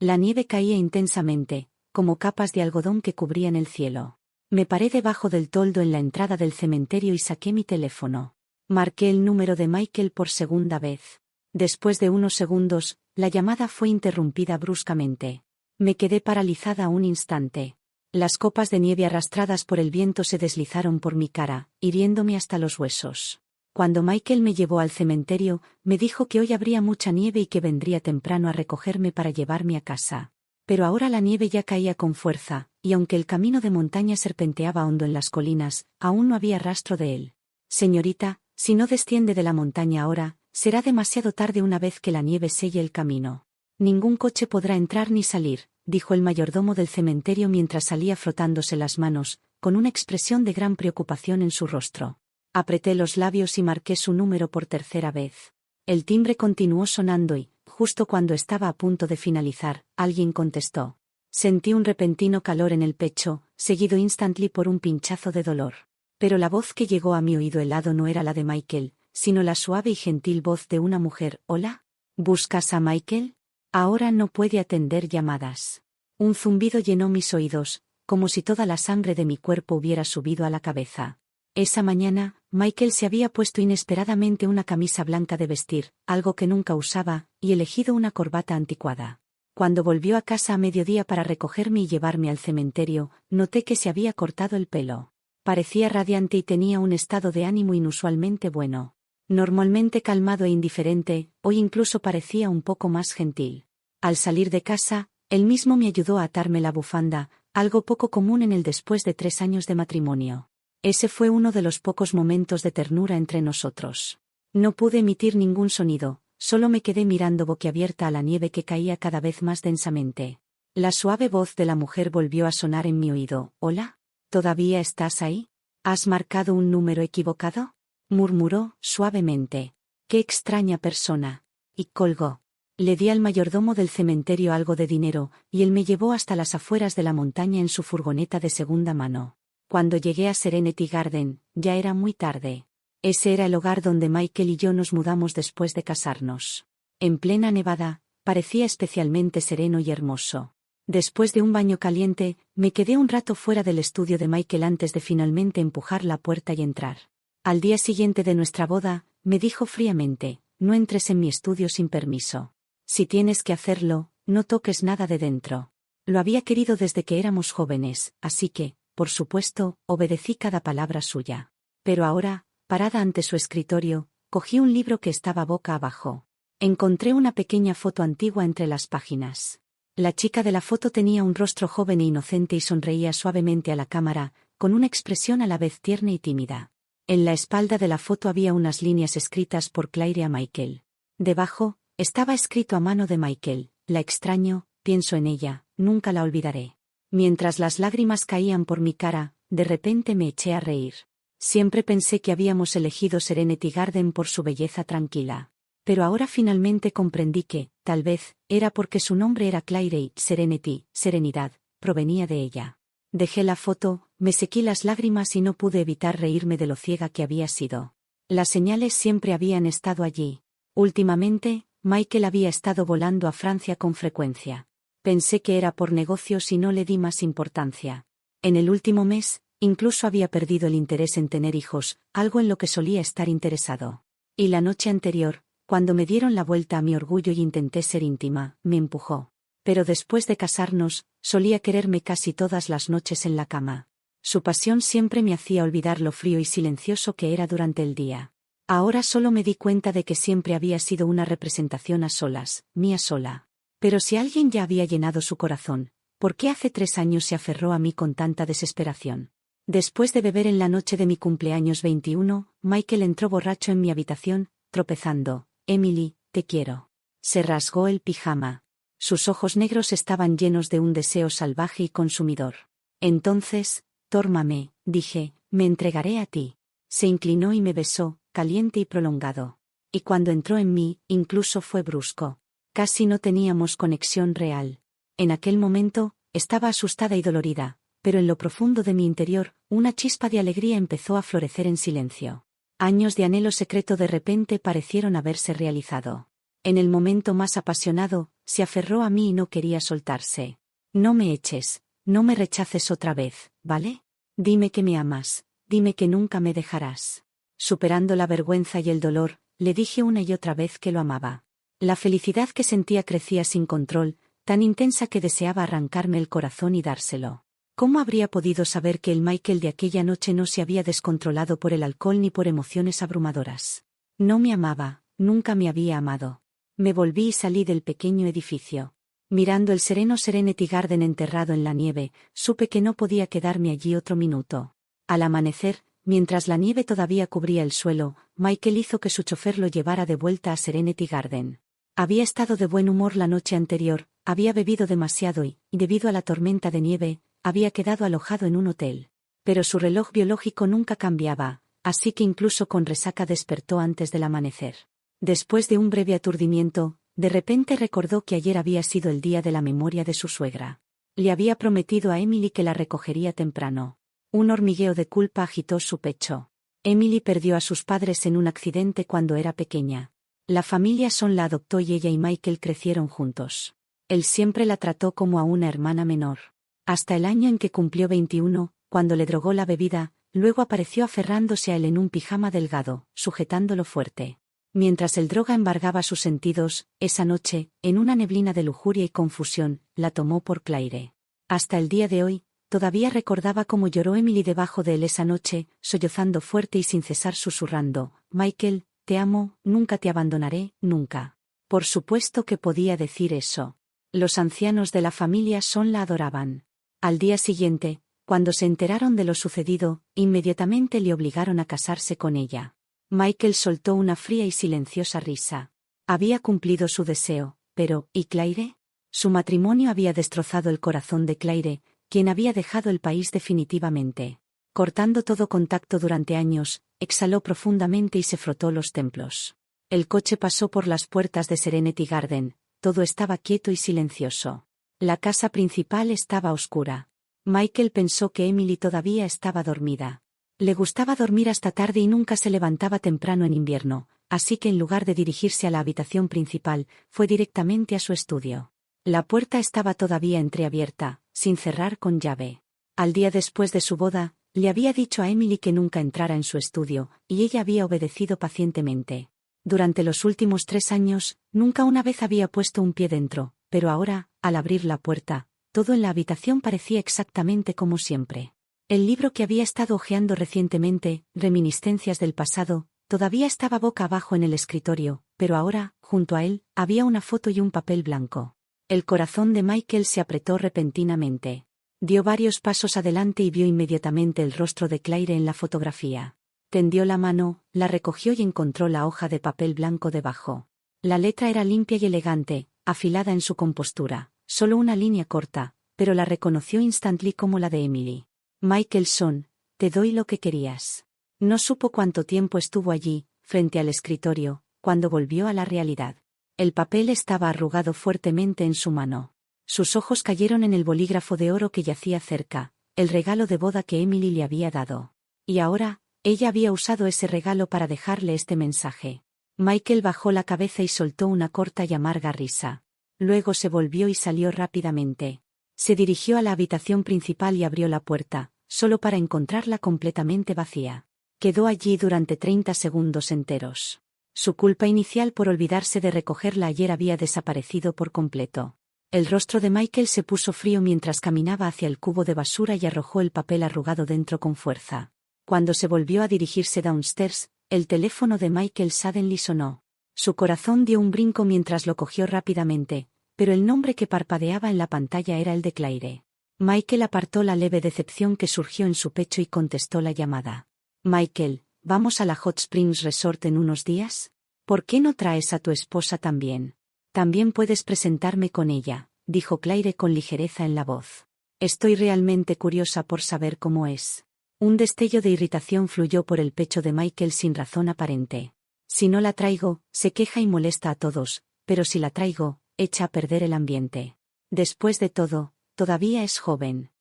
La nieve caía intensamente, como capas de algodón que cubrían el cielo. Me paré debajo del toldo en la entrada del cementerio y saqué mi teléfono. Marqué el número de Michael por segunda vez. Después de unos segundos, la llamada fue interrumpida bruscamente. Me quedé paralizada un instante. Las copas de nieve arrastradas por el viento se deslizaron por mi cara, hiriéndome hasta los huesos. Cuando Michael me llevó al cementerio, me dijo que hoy habría mucha nieve y que vendría temprano a recogerme para llevarme a casa. Pero ahora la nieve ya caía con fuerza, y aunque el camino de montaña serpenteaba hondo en las colinas, aún no había rastro de él. Señorita, si no desciende de la montaña ahora, será demasiado tarde una vez que la nieve selle el camino. Ningún coche podrá entrar ni salir, dijo el mayordomo del cementerio mientras salía frotándose las manos, con una expresión de gran preocupación en su rostro. Apreté los labios y marqué su número por tercera vez. El timbre continuó sonando y, justo cuando estaba a punto de finalizar, alguien contestó. Sentí un repentino calor en el pecho, seguido instantly por un pinchazo de dolor. Pero la voz que llegó a mi oído helado no era la de Michael, sino la suave y gentil voz de una mujer. ¿Hola? ¿Buscas a Michael? Ahora no puede atender llamadas. Un zumbido llenó mis oídos, como si toda la sangre de mi cuerpo hubiera subido a la cabeza. Esa mañana, Michael se había puesto inesperadamente una camisa blanca de vestir, algo que nunca usaba, y elegido una corbata anticuada. Cuando volvió a casa a mediodía para recogerme y llevarme al cementerio, noté que se había cortado el pelo. Parecía radiante y tenía un estado de ánimo inusualmente bueno. Normalmente calmado e indiferente, hoy incluso parecía un poco más gentil. Al salir de casa, él mismo me ayudó a atarme la bufanda, algo poco común en él después de 3 años de matrimonio. Ese fue uno de los pocos momentos de ternura entre nosotros. No pude emitir ningún sonido, solo me quedé mirando boquiabierta a la nieve que caía cada vez más densamente. La suave voz de la mujer volvió a sonar en mi oído. ¿Hola? ¿Todavía estás ahí? ¿Has marcado un número equivocado? Murmuró, suavemente. ¡Qué extraña persona! Y colgó. Le di al mayordomo del cementerio algo de dinero, y él me llevó hasta las afueras de la montaña en su furgoneta de segunda mano. Cuando llegué a Serenity Garden, ya era muy tarde. Ese era el hogar donde Michael y yo nos mudamos después de casarnos. En plena nevada, parecía especialmente sereno y hermoso. Después de un baño caliente, me quedé un rato fuera del estudio de Michael antes de finalmente empujar la puerta y entrar. Al día siguiente de nuestra boda, me dijo fríamente, no entres en mi estudio sin permiso. Si tienes que hacerlo, no toques nada de dentro. Lo había querido desde que éramos jóvenes, así que, por supuesto, obedecí cada palabra suya. Pero ahora, parada ante su escritorio, cogí un libro que estaba boca abajo. Encontré una pequeña foto antigua entre las páginas. La chica de la foto tenía un rostro joven e inocente y sonreía suavemente a la cámara, con una expresión a la vez tierna y tímida. En la espalda de la foto había unas líneas escritas por Claire a Michael. Debajo, estaba escrito a mano de Michael: la extraño, pienso en ella, nunca la olvidaré. Mientras las lágrimas caían por mi cara, de repente me eché a reír. Siempre pensé que habíamos elegido Serenity Garden por su belleza tranquila. Pero ahora finalmente comprendí que, tal vez, era porque su nombre era Claire y Serenity, serenidad, provenía de ella. Dejé la foto, me sequí las lágrimas y no pude evitar reírme de lo ciega que había sido. Las señales siempre habían estado allí. Últimamente, Michael había estado volando a Francia con frecuencia. Pensé que era por negocios y no le di más importancia. En el último mes, incluso había perdido el interés en tener hijos, algo en lo que solía estar interesado. Y la noche anterior, cuando me dieron la vuelta a mi orgullo y intenté ser íntima, me empujó. Pero después de casarnos, solía quererme casi todas las noches en la cama. Su pasión siempre me hacía olvidar lo frío y silencioso que era durante el día. Ahora solo me di cuenta de que siempre había sido una representación a solas, mía sola. Pero si alguien ya había llenado su corazón, ¿por qué hace 3 años se aferró a mí con tanta desesperación? Después de beber en la noche de mi cumpleaños 21, Michael entró borracho en mi habitación, tropezando. Emily, te quiero. Se rasgó el pijama. Sus ojos negros estaban llenos de un deseo salvaje y consumidor. Entonces, tórmame, dije, me entregaré a ti. Se inclinó y me besó, caliente y prolongado. Y cuando entró en mí, incluso fue brusco. Casi no teníamos conexión real. En aquel momento, estaba asustada y dolorida, pero en lo profundo de mi interior, una chispa de alegría empezó a florecer en silencio. Años de anhelo secreto de repente parecieron haberse realizado. En el momento más apasionado, se aferró a mí y no quería soltarse. No me eches, no me rechaces otra vez, ¿vale? Dime que me amas, dime que nunca me dejarás. Superando la vergüenza y el dolor, le dije una y otra vez que lo amaba. La felicidad que sentía crecía sin control, tan intensa que deseaba arrancarme el corazón y dárselo. ¿Cómo habría podido saber que el Michael de aquella noche no se había descontrolado por el alcohol ni por emociones abrumadoras? No me amaba, nunca me había amado. Me volví y salí del pequeño edificio. Mirando el sereno Serenity Garden enterrado en la nieve, supe que no podía quedarme allí otro minuto. Al amanecer, mientras la nieve todavía cubría el suelo, Michael hizo que su chofer lo llevara de vuelta a Serenity Garden. Había estado de buen humor la noche anterior, había bebido demasiado y, debido a la tormenta de nieve, había quedado alojado en un hotel. Pero su reloj biológico nunca cambiaba, así que incluso con resaca despertó antes del amanecer. Después de un breve aturdimiento, de repente recordó que ayer había sido el día de la memoria de su suegra. Le había prometido a Emily que la recogería temprano. Un hormigueo de culpa agitó su pecho. Emily perdió a sus padres en un accidente cuando era pequeña. La familia Son la adoptó y ella y Michael crecieron juntos. Él siempre la trató como a una hermana menor. Hasta el año en que cumplió 21, cuando le drogó la bebida, luego apareció aferrándose a él en un pijama delgado, sujetándolo fuerte. Mientras el droga embargaba sus sentidos, esa noche, en una neblina de lujuria y confusión, la tomó por Claire. Hasta el día de hoy, todavía recordaba cómo lloró Emily debajo de él esa noche, sollozando fuerte y sin cesar susurrando: Michael, te amo, nunca te abandonaré, nunca. Por supuesto que podía decir eso. Los ancianos de la familia Son la adoraban. Al día siguiente, cuando se enteraron de lo sucedido, inmediatamente le obligaron a casarse con ella. Michael soltó una fría y silenciosa risa. Había cumplido su deseo, pero, ¿y Claire? Su matrimonio había destrozado el corazón de Claire, quien había dejado el país definitivamente. Cortando todo contacto durante años, exhaló profundamente y se frotó los templos. El coche pasó por las puertas de Serenity Garden, todo estaba quieto y silencioso. La casa principal estaba oscura. Michael pensó que Emily todavía estaba dormida. Le gustaba dormir hasta tarde y nunca se levantaba temprano en invierno, así que en lugar de dirigirse a la habitación principal, fue directamente a su estudio. La puerta estaba todavía entreabierta, sin cerrar con llave. Al día después de su boda, le había dicho a Emily que nunca entrara en su estudio, y ella había obedecido pacientemente. Durante los últimos 3 años, nunca una vez había puesto un pie dentro, pero ahora, al abrir la puerta, todo en la habitación parecía exactamente como siempre. El libro que había estado hojeando recientemente, Reminiscencias del pasado, todavía estaba boca abajo en el escritorio, pero ahora, junto a él, había una foto y un papel blanco. El corazón de Michael se apretó repentinamente. Dio varios pasos adelante y vio inmediatamente el rostro de Claire en la fotografía. Tendió la mano, la recogió y encontró la hoja de papel blanco debajo. La letra era limpia y elegante, afilada en su compostura, solo una línea corta, pero la reconoció instantly como la de Emily. Michael Son, te doy lo que querías. No supo cuánto tiempo estuvo allí, frente al escritorio, cuando volvió a la realidad. El papel estaba arrugado fuertemente en su mano. Sus ojos cayeron en el bolígrafo de oro que yacía cerca, el regalo de boda que Emily le había dado. Y ahora, ella había usado ese regalo para dejarle este mensaje. Michael bajó la cabeza y soltó una corta y amarga risa. Luego se volvió y salió rápidamente. Se dirigió a la habitación principal y abrió la puerta, solo para encontrarla completamente vacía. Quedó allí durante 30 segundos enteros. Su culpa inicial por olvidarse de recogerla ayer había desaparecido por completo. El rostro de Michael se puso frío mientras caminaba hacia el cubo de basura y arrojó el papel arrugado dentro con fuerza. Cuando se volvió a dirigirse downstairs, el teléfono de Michael suddenly sonó. Su corazón dio un brinco mientras lo cogió rápidamente, pero el nombre que parpadeaba en la pantalla era el de Claire. Michael apartó la leve decepción que surgió en su pecho y contestó la llamada. Michael, ¿vamos a la Hot Springs Resort en unos días? ¿Por qué no traes a tu esposa también? También puedes presentarme con ella, dijo Claire con ligereza en la voz. Estoy realmente curiosa por saber cómo es. Un destello de irritación fluyó por el pecho de Michael sin razón aparente. Si no la traigo, se queja y molesta a todos, pero si la traigo, echa a perder el ambiente. Después de todo, todavía es joven.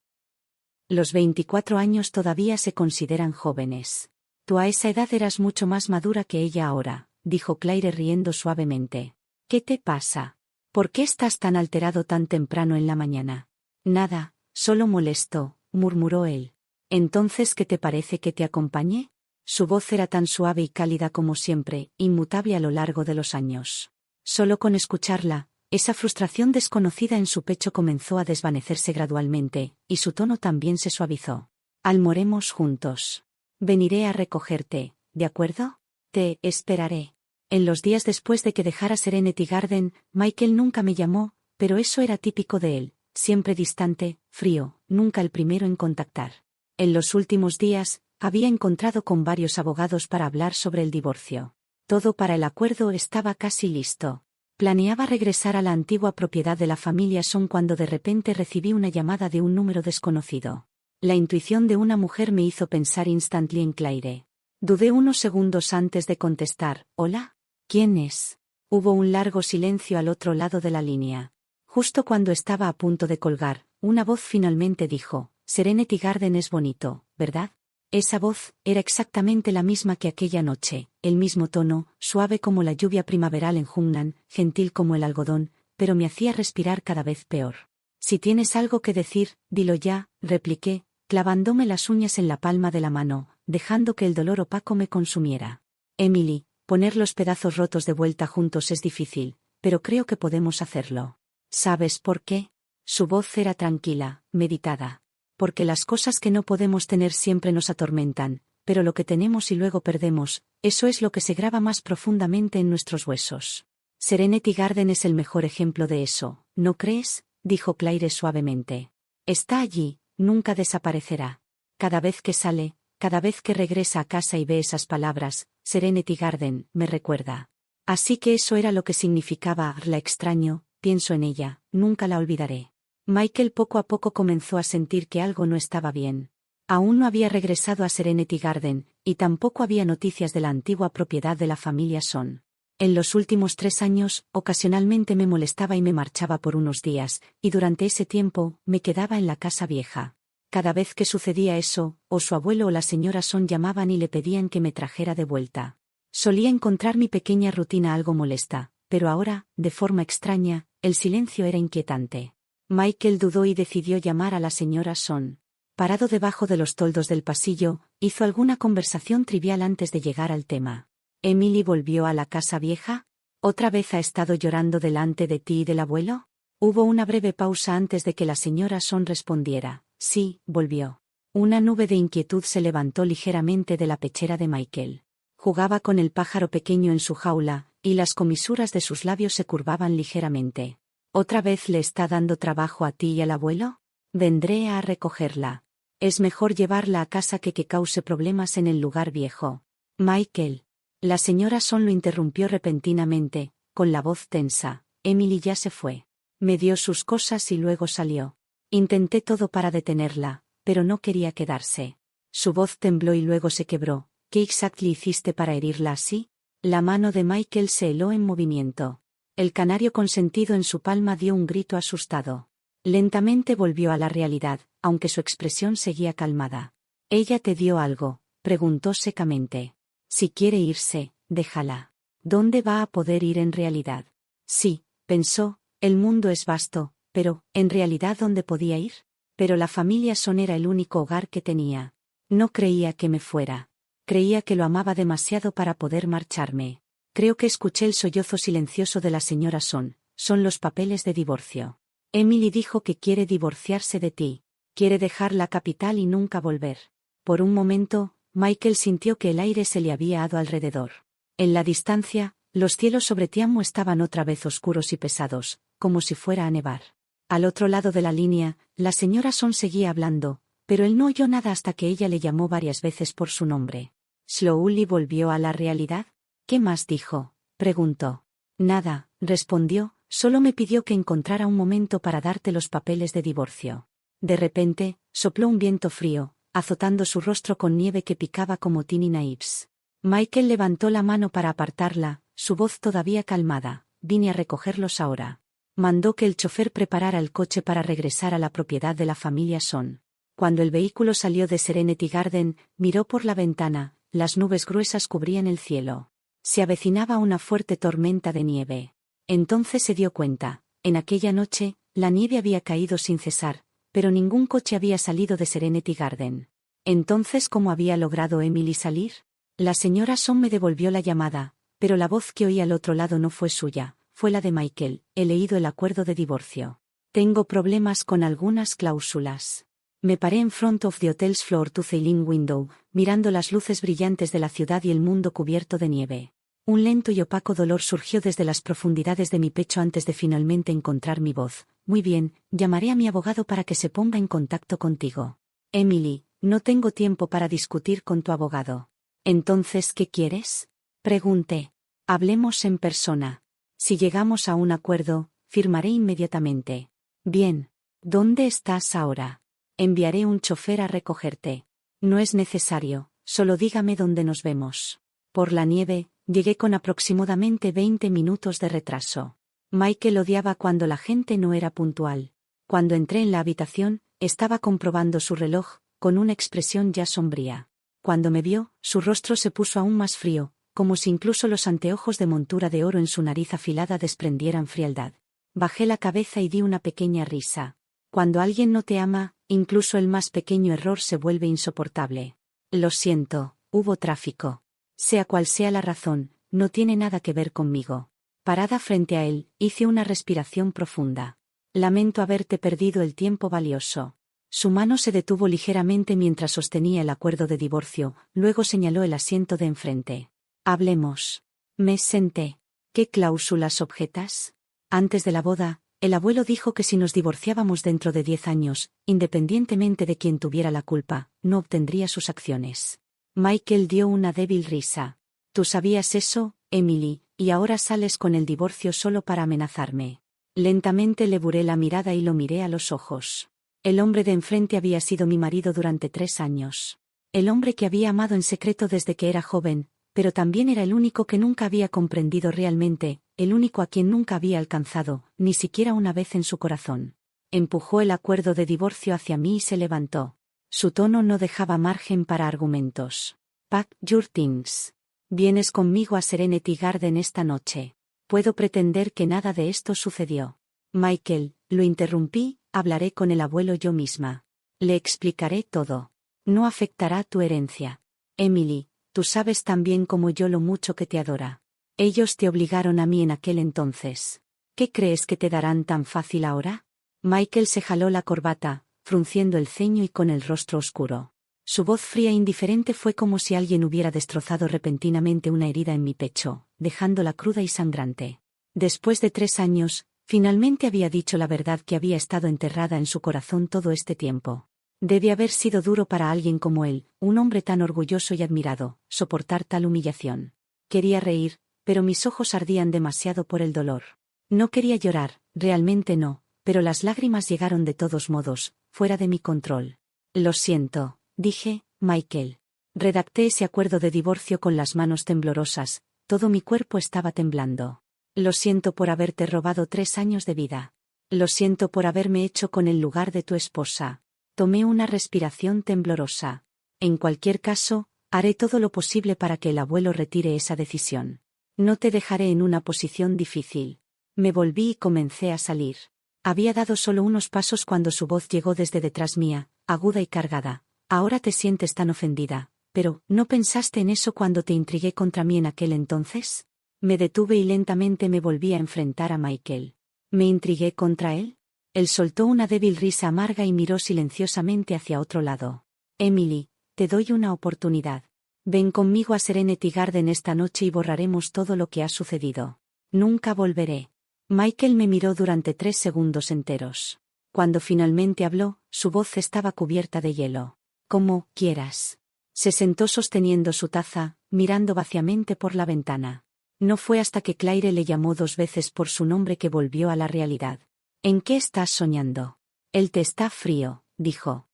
Los 24 años todavía se consideran jóvenes. Tú a esa edad eras mucho más madura que ella ahora, dijo Claire riendo suavemente. ¿Qué te pasa? ¿Por qué estás tan alterado tan temprano en la mañana? Nada, solo molesto, murmuró él. ¿Entonces qué te parece que te acompañe? Su voz era tan suave y cálida como siempre, inmutable a lo largo de los años. Solo con escucharla, esa frustración desconocida en su pecho comenzó a desvanecerse gradualmente, y su tono también se suavizó. Almoremos juntos. Veniré a recogerte, ¿de acuerdo? Te esperaré. En los días después de que dejara Serenity Garden, Michael nunca me llamó, pero eso era típico de él, siempre distante, frío, nunca el primero en contactar. En los últimos días, había encontrado con varios abogados para hablar sobre el divorcio. Todo para el acuerdo estaba casi listo. Planeaba regresar a la antigua propiedad de la familia Son cuando de repente recibí una llamada de un número desconocido. La intuición de una mujer me hizo pensar instantly en Claire. Dudé unos segundos antes de contestar, ¿hola? ¿Quién es? Hubo un largo silencio al otro lado de la línea. Justo cuando estaba a punto de colgar, una voz finalmente dijo, Serenity Garden es bonito, ¿verdad? Esa voz era exactamente la misma que aquella noche, el mismo tono, suave como la lluvia primaveral en Jungnan, gentil como el algodón, pero me hacía respirar cada vez peor. Si tienes algo que decir, dilo ya, repliqué, clavándome las uñas en la palma de la mano, dejando que el dolor opaco me consumiera. Emily, poner los pedazos rotos de vuelta juntos es difícil, pero creo que podemos hacerlo. ¿Sabes por qué? Su voz era tranquila, meditada. Porque las cosas que no podemos tener siempre nos atormentan, pero lo que tenemos y luego perdemos, eso es lo que se graba más profundamente en nuestros huesos. Serenity Garden es el mejor ejemplo de eso, ¿no crees? Dijo Claire suavemente. Está allí, nunca desaparecerá. Cada vez que sale, cada vez que regresa a casa y ve esas palabras, Serenity Garden, me recuerda. Así que eso era lo que significaba, la extraño, pienso en ella, nunca la olvidaré. Michael poco a poco comenzó a sentir que algo no estaba bien. Aún no había regresado a Serenity Garden, y tampoco había noticias de la antigua propiedad de la familia Son. En los últimos 3 años, ocasionalmente me molestaba y me marchaba por unos días, y durante ese tiempo, me quedaba en la casa vieja. Cada vez que sucedía eso, o su abuelo o la señora Son llamaban y le pedían que me trajera de vuelta. Solía encontrar mi pequeña rutina algo molesta, pero ahora, de forma extraña, el silencio era inquietante. Michael dudó y decidió llamar a la señora Son. Parado debajo de los toldos del pasillo, hizo alguna conversación trivial antes de llegar al tema. ¿Emily volvió a la casa vieja? ¿Otra vez ha estado llorando delante de ti y del abuelo? Hubo una breve pausa antes de que la señora Son respondiera. Sí, volvió. Una nube de inquietud se levantó ligeramente de la pechera de Michael. Jugaba con el pájaro pequeño en su jaula, y las comisuras de sus labios se curvaban ligeramente. ¿Otra vez le está dando trabajo a ti y al abuelo? Vendré a recogerla. Es mejor llevarla a casa que cause problemas en el lugar viejo. Michael. La señora Son lo interrumpió repentinamente, con la voz tensa. Emily ya se fue. Me dio sus cosas y luego salió. Intenté todo para detenerla, pero no quería quedarse. Su voz tembló y luego se quebró. ¿Qué exactly hiciste para herirla así? La mano de Michael se heló en movimiento. El canario consentido en su palma dio un grito asustado. Lentamente volvió a la realidad, aunque su expresión seguía calmada. ¿Ella te dio algo?, preguntó secamente. Si quiere irse, déjala. ¿Dónde va a poder ir en realidad? Sí, pensó, el mundo es vasto, pero, ¿en realidad dónde podía ir? Pero la familia Son era el único hogar que tenía. No creía que me fuera. Creía que lo amaba demasiado para poder marcharme. Creo que escuché el sollozo silencioso de la señora Son los papeles de divorcio. Emily dijo que quiere divorciarse de ti. Quiere dejar la capital y nunca volver. Por un momento, Michael sintió que el aire se le había dado alrededor. En la distancia, los cielos sobre Tiamu estaban otra vez oscuros y pesados, como si fuera a nevar. Al otro lado de la línea, la señora Son seguía hablando, pero él no oyó nada hasta que ella le llamó varias veces por su nombre. ¿Slowly volvió a la realidad? ¿Qué más dijo?, preguntó. Nada, respondió, solo me pidió que encontrara un momento para darte los papeles de divorcio. De repente, sopló un viento frío, azotando su rostro con nieve que picaba como tiny knives. Michael levantó la mano para apartarla, su voz todavía calmada. Vine a recogerlos ahora. Mandó que el chofer preparara el coche para regresar a la propiedad de la familia Son. Cuando el vehículo salió de Serenity Garden, miró por la ventana, las nubes gruesas cubrían el cielo. Se avecinaba una fuerte tormenta de nieve. Entonces se dio cuenta. En aquella noche, la nieve había caído sin cesar, pero ningún coche había salido de Serenity Garden. Entonces, ¿cómo había logrado Emily salir? La señora Son me devolvió la llamada, pero la voz que oí al otro lado no fue suya, fue la de Michael. He leído el acuerdo de divorcio. Tengo problemas con algunas cláusulas. Me paré en front of the hotel's floor to ceiling window, mirando las luces brillantes de la ciudad y el mundo cubierto de nieve. Un lento y opaco dolor surgió desde las profundidades de mi pecho antes de finalmente encontrar mi voz. Muy bien, llamaré a mi abogado para que se ponga en contacto contigo. Emily, no tengo tiempo para discutir con tu abogado. Entonces, ¿qué quieres? Pregunté. Hablemos en persona. Si llegamos a un acuerdo, firmaré inmediatamente. Bien. ¿Dónde estás ahora? Enviaré un chofer a recogerte. No es necesario, solo dígame dónde nos vemos. Por la nieve, llegué con aproximadamente 20 minutos de retraso. Michael odiaba cuando la gente no era puntual. Cuando entré en la habitación, estaba comprobando su reloj, con una expresión ya sombría. Cuando me vio, su rostro se puso aún más frío, como si incluso los anteojos de montura de oro en su nariz afilada desprendieran frialdad. Bajé la cabeza y di una pequeña risa. Cuando alguien no te ama, incluso el más pequeño error se vuelve insoportable. Lo siento, hubo tráfico. Sea cual sea la razón, no tiene nada que ver conmigo. Parada frente a él, hice una respiración profunda. Lamento haberte perdido el tiempo valioso. Su mano se detuvo ligeramente mientras sostenía el acuerdo de divorcio, luego señaló el asiento de enfrente. Hablemos. Me senté. ¿Qué cláusulas objetas? Antes de la boda, el abuelo dijo que si nos divorciábamos dentro de 10 años, independientemente de quién tuviera la culpa, no obtendría sus acciones. Michael dio una débil risa. Tú sabías eso, Emily, y ahora sales con el divorcio solo para amenazarme. Lentamente le buré la mirada y lo miré a los ojos. El hombre de enfrente había sido mi marido durante 3 años. El hombre que había amado en secreto desde que era joven, pero también era el único que nunca había comprendido realmente, el único a quien nunca había alcanzado, ni siquiera una vez en su corazón. Empujó el acuerdo de divorcio hacia mí y se levantó. Su tono no dejaba margen para argumentos. Pack your things. Vienes conmigo a Serenity Garden esta noche. Puedo pretender que nada de esto sucedió. Michael, lo interrumpí, hablaré con el abuelo yo misma. Le explicaré todo. No afectará tu herencia. Emily, tú sabes tan bien como yo lo mucho que te adora. Ellos te obligaron a mí en aquel entonces. ¿Qué crees que te darán tan fácil ahora? Michael se jaló la corbata, frunciendo el ceño y con el rostro oscuro. Su voz fría e indiferente fue como si alguien hubiera destrozado repentinamente una herida en mi pecho, dejándola cruda y sangrante. Después de 3 años, finalmente había dicho la verdad que había estado enterrada en su corazón todo este tiempo. Debe haber sido duro para alguien como él, un hombre tan orgulloso y admirado, soportar tal humillación. Quería reír, pero mis ojos ardían demasiado por el dolor. No quería llorar, realmente no, pero las lágrimas llegaron de todos modos, fuera de mi control. Lo siento, dije, Michael. Redacté ese acuerdo de divorcio con las manos temblorosas, todo mi cuerpo estaba temblando. Lo siento por haberte robado 3 años de vida. Lo siento por haberme hecho con el lugar de tu esposa. Tomé una respiración temblorosa. En cualquier caso, haré todo lo posible para que el abuelo retire esa decisión. No te dejaré en una posición difícil. Me volví y comencé a salir. Había dado solo unos pasos cuando su voz llegó desde detrás mía, aguda y cargada. Ahora te sientes tan ofendida, pero ¿no pensaste en eso cuando te intrigué contra mí en aquel entonces? Me detuve y lentamente me volví a enfrentar a Michael. ¿Me intrigué contra él? Él soltó una débil risa amarga y miró silenciosamente hacia otro lado. Emily, te doy una oportunidad. Ven conmigo a Serenity Garden esta noche y borraremos todo lo que ha sucedido. Nunca volveré. Michael me miró durante 3 segundos enteros. Cuando finalmente habló, su voz estaba cubierta de hielo. Como quieras. Se sentó sosteniendo su taza, mirando vaciamente por la ventana. No fue hasta que Claire le llamó 2 veces por su nombre que volvió a la realidad. ¿En qué estás soñando? El té está frío, dijo.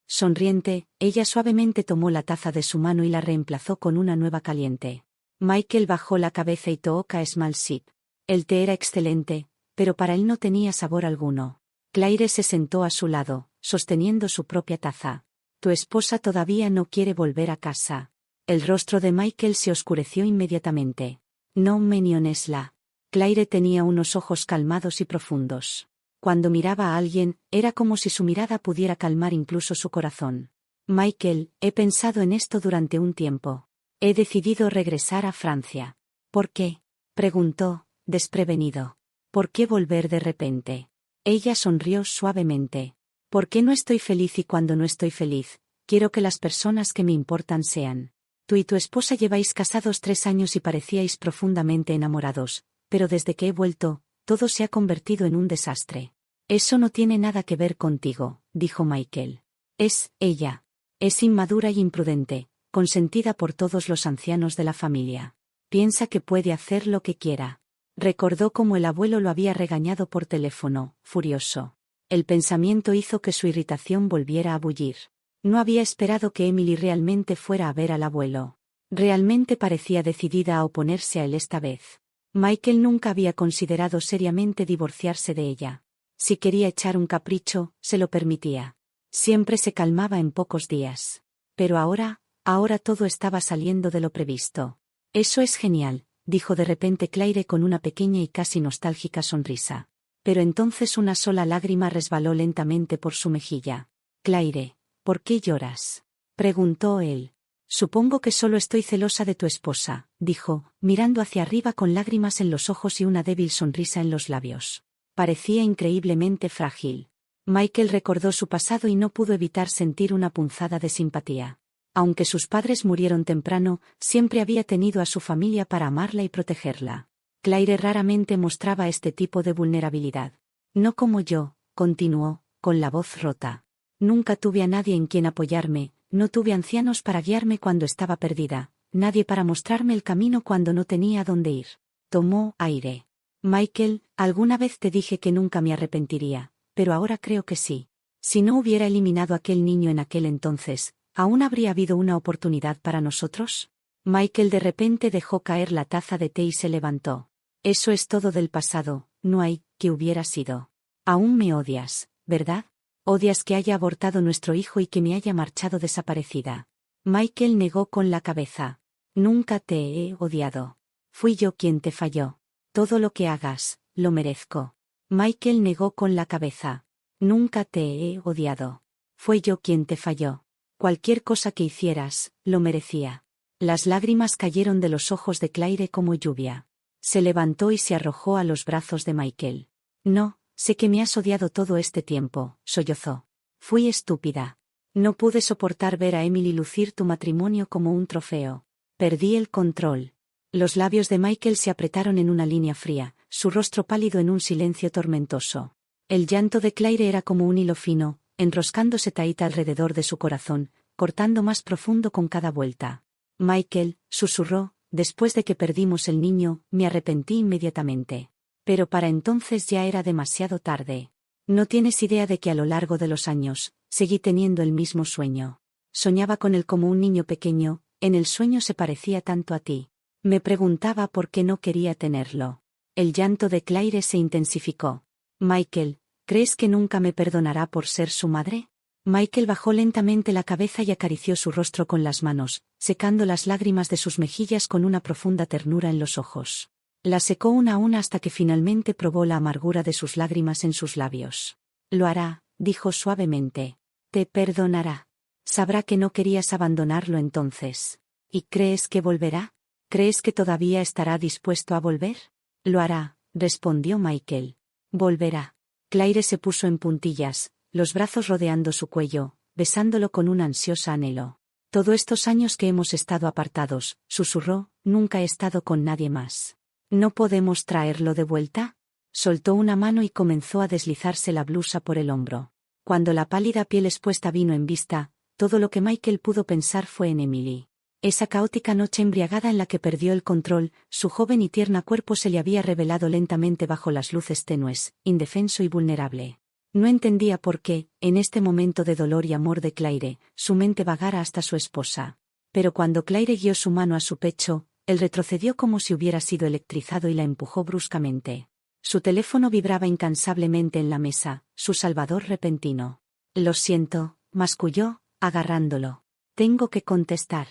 Sonriente, ella suavemente tomó la taza de su mano y la reemplazó con una nueva caliente. Michael bajó la cabeza y took a small sip. El té era excelente, pero para él no tenía sabor alguno. Claire se sentó a su lado, sosteniendo su propia taza. Tu esposa todavía no quiere volver a casa. El rostro de Michael se oscureció inmediatamente. No menciones la Claire tenía unos ojos calmados y profundos. Cuando miraba a alguien, era como si su mirada pudiera calmar incluso su corazón. Michael, he pensado en esto durante un tiempo. He decidido regresar a Francia. ¿Por qué? Preguntó, desprevenido. ¿Por qué volver de repente? Ella sonrió suavemente. ¿Por qué no estoy feliz y cuando no estoy feliz? Quiero que las personas que me importan sean. Tú y tu esposa lleváis casados 3 años y parecíais profundamente enamorados, pero desde que he vuelto, todo se ha convertido en un desastre. Eso no tiene nada que ver contigo, dijo Michael. Es ella. Es inmadura y imprudente, consentida por todos los ancianos de la familia. Piensa que puede hacer lo que quiera. Recordó cómo el abuelo lo había regañado por teléfono, furioso. El pensamiento hizo que su irritación volviera a bullir. No había esperado que Emily realmente fuera a ver al abuelo. Realmente parecía decidida a oponerse a él esta vez. Michael nunca había considerado seriamente divorciarse de ella. Si quería echar un capricho, se lo permitía. Siempre se calmaba en pocos días. Pero ahora todo estaba saliendo de lo previsto. Eso es genial, dijo de repente Claire con una pequeña y casi nostálgica sonrisa. Pero entonces una sola lágrima resbaló lentamente por su mejilla. Claire, ¿por qué lloras? Preguntó él. Supongo que solo estoy celosa de tu esposa, dijo, mirando hacia arriba con lágrimas en los ojos y una débil sonrisa en los labios. Parecía increíblemente frágil. Michael recordó su pasado y no pudo evitar sentir una punzada de simpatía. Aunque sus padres murieron temprano, siempre había tenido a su familia para amarla y protegerla. Claire raramente mostraba este tipo de vulnerabilidad. No como yo, continuó, con la voz rota. Nunca tuve a nadie en quien apoyarme, no tuve ancianos para guiarme cuando estaba perdida, nadie para mostrarme el camino cuando no tenía dónde ir. Tomó aire. Michael, alguna vez te dije que nunca me arrepentiría, pero ahora creo que sí. Si no hubiera eliminado a aquel niño en aquel entonces, ¿aún habría habido una oportunidad para nosotros? Michael de repente dejó caer la taza de té y se levantó. Eso es todo del pasado, no hay que hubiera sido. Aún me odias, ¿verdad? Odias que haya abortado nuestro hijo y que me haya marchado desaparecida. Michael negó con la cabeza. Nunca te he odiado. Fui yo quien te falló. Todo lo que hagas, lo merezco. Michael negó con la cabeza. Nunca te he odiado. Fue yo quien te falló. Cualquier cosa que hicieras, lo merecía. Las lágrimas cayeron de los ojos de Claire como lluvia. Se levantó y se arrojó a los brazos de Michael. No. Sé que me has odiado todo este tiempo, sollozó. Fui estúpida. No pude soportar ver a Emily lucir tu matrimonio como un trofeo. Perdí el control. Los labios de Michael se apretaron en una línea fría, su rostro pálido en un silencio tormentoso. El llanto de Claire era como un hilo fino, enroscándose taita alrededor de su corazón, cortando más profundo con cada vuelta. Michael, susurró, después de que perdimos el niño, me arrepentí inmediatamente. Pero para entonces ya era demasiado tarde. No tienes idea de que a lo largo de los años, seguí teniendo el mismo sueño. Soñaba con él como un niño pequeño, en el sueño se parecía tanto a ti. Me preguntaba por qué no quería tenerlo. El llanto de Claire se intensificó. Michael, ¿crees que nunca me perdonará por ser su madre? Michael bajó lentamente la cabeza y acarició su rostro con las manos, secando las lágrimas de sus mejillas con una profunda ternura en los ojos. La secó una a una hasta que finalmente probó la amargura de sus lágrimas en sus labios. Lo hará, dijo suavemente. Te perdonará. Sabrá que no querías abandonarlo entonces. ¿Y crees que volverá? ¿Crees que todavía estará dispuesto a volver? Lo hará, respondió Michael. Volverá. Claire se puso en puntillas, los brazos rodeando su cuello, besándolo con un ansioso anhelo. Todos estos años que hemos estado apartados, susurró, nunca he estado con nadie más. ¿No podemos traerlo de vuelta? Soltó una mano y comenzó a deslizarse la blusa por el hombro. Cuando la pálida piel expuesta vino en vista, todo lo que Michael pudo pensar fue en Emily. Esa caótica noche embriagada en la que perdió el control, su joven y tierna cuerpo se le había revelado lentamente bajo las luces tenues, indefenso y vulnerable. No entendía por qué, en este momento de dolor y amor de Claire, su mente vagara hasta su esposa. Pero cuando Claire guió su mano a su pecho, él retrocedió como si hubiera sido electrizado y la empujó bruscamente. Su teléfono vibraba incansablemente en la mesa, su salvador repentino. Lo siento, masculló, agarrándolo. Tengo que contestar.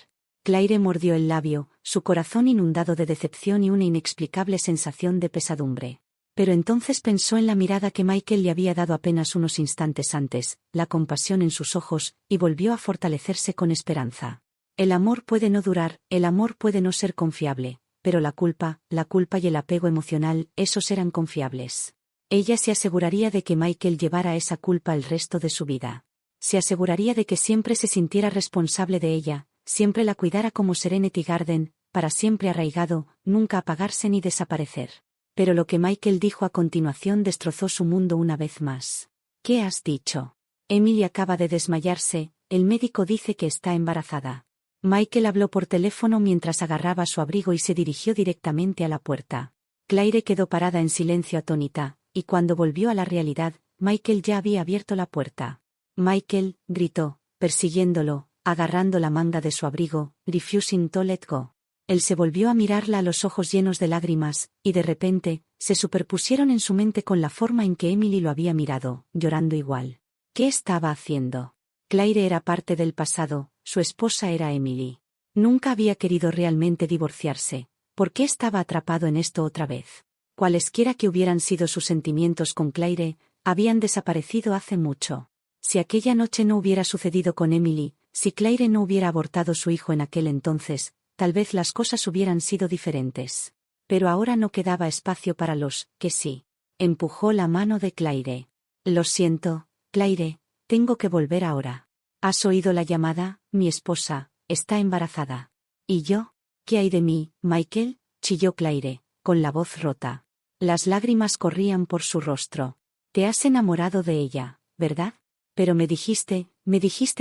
Claire mordió el labio, su corazón inundado de decepción y una inexplicable sensación de pesadumbre. Pero entonces pensó en la mirada que Michael le había dado apenas unos instantes antes, la compasión en sus ojos, y volvió a fortalecerse con esperanza. El amor puede no durar, el amor puede no ser confiable, pero la culpa y el apego emocional, esos eran confiables. Ella se aseguraría de que Michael llevara esa culpa el resto de su vida. Se aseguraría de que siempre se sintiera responsable de ella, siempre la cuidara como Serenity Garden, para siempre arraigado, nunca apagarse ni desaparecer. Pero lo que Michael dijo a continuación destrozó su mundo una vez más. ¿Qué has dicho? Emily acaba de desmayarse, el médico dice que está embarazada. Michael habló por teléfono mientras agarraba su abrigo y se dirigió directamente a la puerta. Claire quedó parada en silencio atónita, y cuando volvió a la realidad, Michael ya había abierto la puerta. Michael, gritó, persiguiéndolo, agarrando la manga de su abrigo, refusing to let go. Él se volvió a mirarla a los ojos llenos de lágrimas, y de repente, se superpusieron en su mente con la forma en que Emily lo había mirado, llorando igual. ¿Qué estaba haciendo? Claire era parte del pasado, su esposa era Emily. Nunca había querido realmente divorciarse. ¿Por qué estaba atrapado en esto otra vez? Cualesquiera que hubieran sido sus sentimientos con Claire, habían desaparecido hace mucho. Si aquella noche no hubiera sucedido con Emily, si Claire no hubiera abortado su hijo en aquel entonces, tal vez las cosas hubieran sido diferentes. Pero ahora no quedaba espacio para los que sí. Empujó la mano de Claire. Lo siento, Claire, tengo que volver ahora. ¿Has oído la llamada? Mi esposa está embarazada. ¿Y yo? ¿Qué hay de mí, Michael? Chilló Claire, con la voz rota. Las lágrimas corrían por su rostro. Te has enamorado de ella, ¿verdad? Pero me dijiste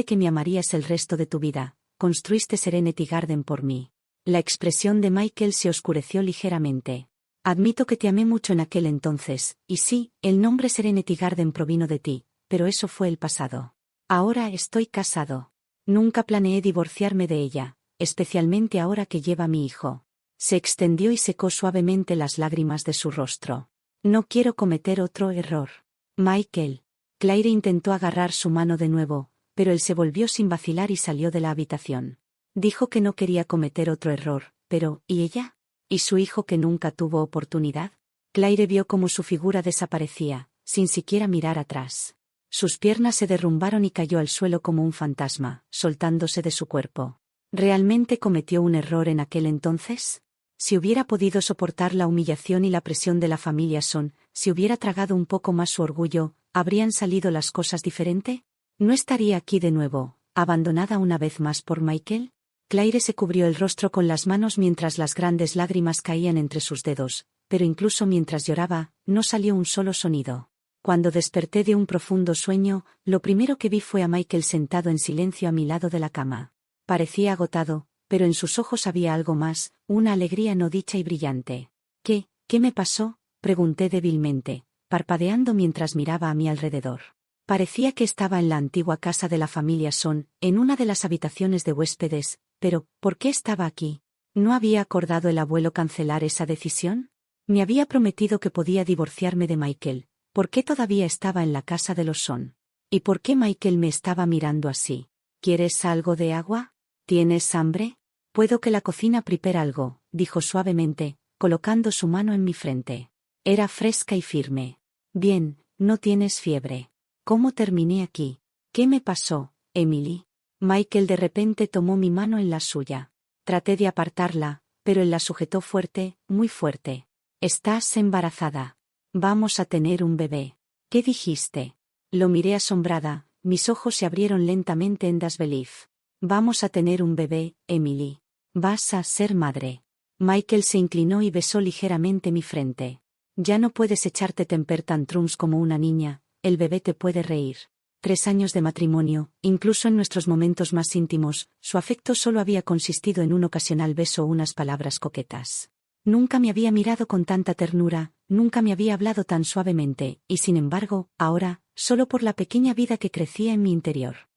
que me amarías el resto de tu vida. Construiste Serenity Garden por mí. La expresión de Michael se oscureció ligeramente. Admito que te amé mucho en aquel entonces, y sí, el nombre Serenity Garden provino de ti, pero eso fue el pasado. Ahora estoy casado. Nunca planeé divorciarme de ella, especialmente ahora que lleva a mi hijo. Se extendió y secó suavemente las lágrimas de su rostro. No quiero cometer otro error. Michael. Claire intentó agarrar su mano de nuevo, pero él se volvió sin vacilar y salió de la habitación. Dijo que no quería cometer otro error, pero, ¿y ella? ¿Y su hijo que nunca tuvo oportunidad? Claire vio cómo su figura desaparecía, sin siquiera mirar atrás. Sus piernas se derrumbaron y cayó al suelo como un fantasma, soltándose de su cuerpo. ¿Realmente cometió un error en aquel entonces? Si hubiera podido soportar la humillación y la presión de la familia Son, si hubiera tragado un poco más su orgullo, ¿habrían salido las cosas diferente? ¿No estaría aquí de nuevo, abandonada una vez más por Michael? Claire se cubrió el rostro con las manos mientras las grandes lágrimas caían entre sus dedos, pero incluso mientras lloraba, no salió un solo sonido. Cuando desperté de un profundo sueño, lo primero que vi fue a Michael sentado en silencio a mi lado de la cama. Parecía agotado, pero en sus ojos había algo más, una alegría no dicha y brillante. ¿Qué me pasó? Pregunté débilmente, parpadeando mientras miraba a mi alrededor. Parecía que estaba en la antigua casa de la familia Son, en una de las habitaciones de huéspedes, pero, ¿por qué estaba aquí? ¿No había acordado el abuelo cancelar esa decisión? Me había prometido que podía divorciarme de Michael. ¿Por qué todavía estaba en la casa de los Son? ¿Y por qué Michael me estaba mirando así? ¿Quieres algo de agua? ¿Tienes hambre? Puedo que la cocina prepare algo, dijo suavemente, colocando su mano en mi frente. Era fresca y firme. Bien, no tienes fiebre. ¿Cómo terminé aquí? ¿Qué me pasó, Emily? Michael de repente tomó mi mano en la suya. Traté de apartarla, pero él la sujetó fuerte, muy fuerte. Estás embarazada. Vamos a tener un bebé. ¿Qué dijiste? Lo miré asombrada, mis ojos se abrieron lentamente en disbelief. Vamos a tener un bebé, Emily. Vas a ser madre. Michael se inclinó y besó ligeramente mi frente. Ya no puedes echarte temper tantrums como una niña, el bebé te puede reír. 3 años de matrimonio, incluso en nuestros momentos más íntimos, su afecto solo había consistido en un ocasional beso o unas palabras coquetas. Nunca me había mirado con tanta ternura, nunca me había hablado tan suavemente, y sin embargo, ahora, solo por la pequeña vida que crecía en mi interior.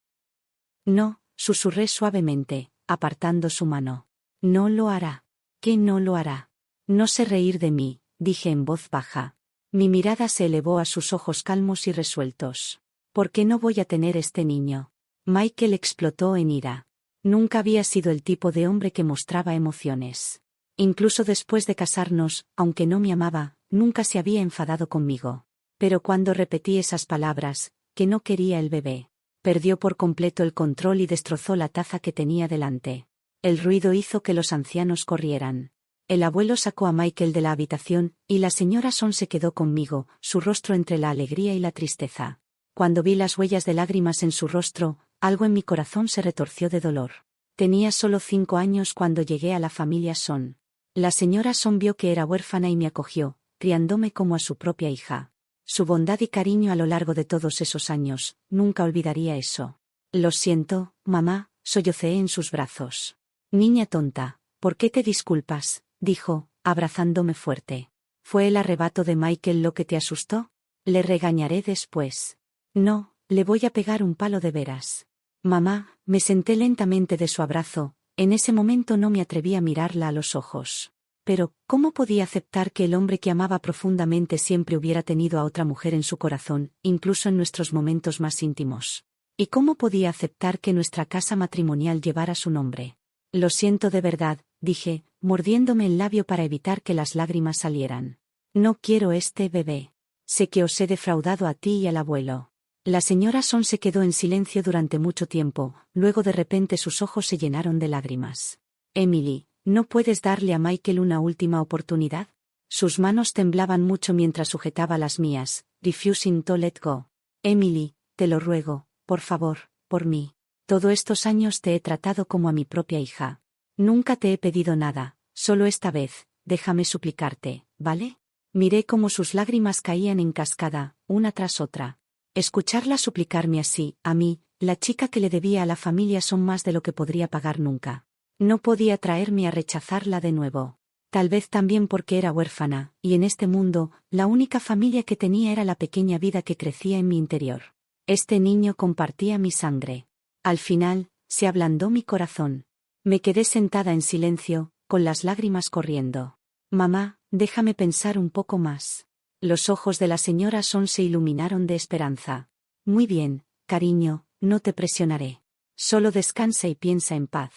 No, susurré suavemente, apartando su mano. No lo hará. ¿Qué no lo hará? No sé reír de mí, dije en voz baja. Mi mirada se elevó a sus ojos calmos y resueltos. ¿Por qué no voy a tener este niño? Michael explotó en ira. Nunca había sido el tipo de hombre que mostraba emociones. Incluso después de casarnos, aunque no me amaba, nunca se había enfadado conmigo. Pero cuando repetí esas palabras, que no quería el bebé, perdió por completo el control y destrozó la taza que tenía delante. El ruido hizo que los ancianos corrieran. El abuelo sacó a Michael de la habitación, y la señora Son se quedó conmigo, su rostro entre la alegría y la tristeza. Cuando vi las huellas de lágrimas en su rostro, algo en mi corazón se retorció de dolor. Tenía solo 5 años cuando llegué a la familia Son. La señora Son vio que era huérfana y me acogió, criándome como a su propia hija. Su bondad y cariño a lo largo de todos esos años, nunca olvidaría eso. Lo siento, mamá, sollocé en sus brazos. Niña tonta, ¿por qué te disculpas?, dijo, abrazándome fuerte. ¿Fue el arrebato de Michael lo que te asustó? Le regañaré después. No, le voy a pegar un palo de veras. Mamá, me senté lentamente de su abrazo, en ese momento no me atreví a mirarla a los ojos. Pero, ¿cómo podía aceptar que el hombre que amaba profundamente siempre hubiera tenido a otra mujer en su corazón, incluso en nuestros momentos más íntimos? ¿Y cómo podía aceptar que nuestra casa matrimonial llevara su nombre? Lo siento de verdad, dije, mordiéndome el labio para evitar que las lágrimas salieran. No quiero este bebé. Sé que os he defraudado a ti y al abuelo. La señora Son se quedó en silencio durante mucho tiempo, luego de repente sus ojos se llenaron de lágrimas. Emily, ¿no puedes darle a Michael una última oportunidad? Sus manos temblaban mucho mientras sujetaba las mías, refusing to let go. Emily, te lo ruego, por favor, por mí. Todos estos años te he tratado como a mi propia hija. Nunca te he pedido nada, solo esta vez, déjame suplicarte, ¿vale? Miré cómo sus lágrimas caían en cascada, una tras otra. Escucharla suplicarme así, a mí, la chica que le debía a la familia Son más de lo que podría pagar nunca. No podía traerme a rechazarla de nuevo. Tal vez también porque era huérfana, y en este mundo, la única familia que tenía era la pequeña vida que crecía en mi interior. Este niño compartía mi sangre. Al final, se ablandó mi corazón. Me quedé sentada en silencio, con las lágrimas corriendo. Mamá, déjame pensar un poco más. Los ojos de la señora Son se iluminaron de esperanza. Muy bien, cariño, no te presionaré. Solo descansa y piensa en paz.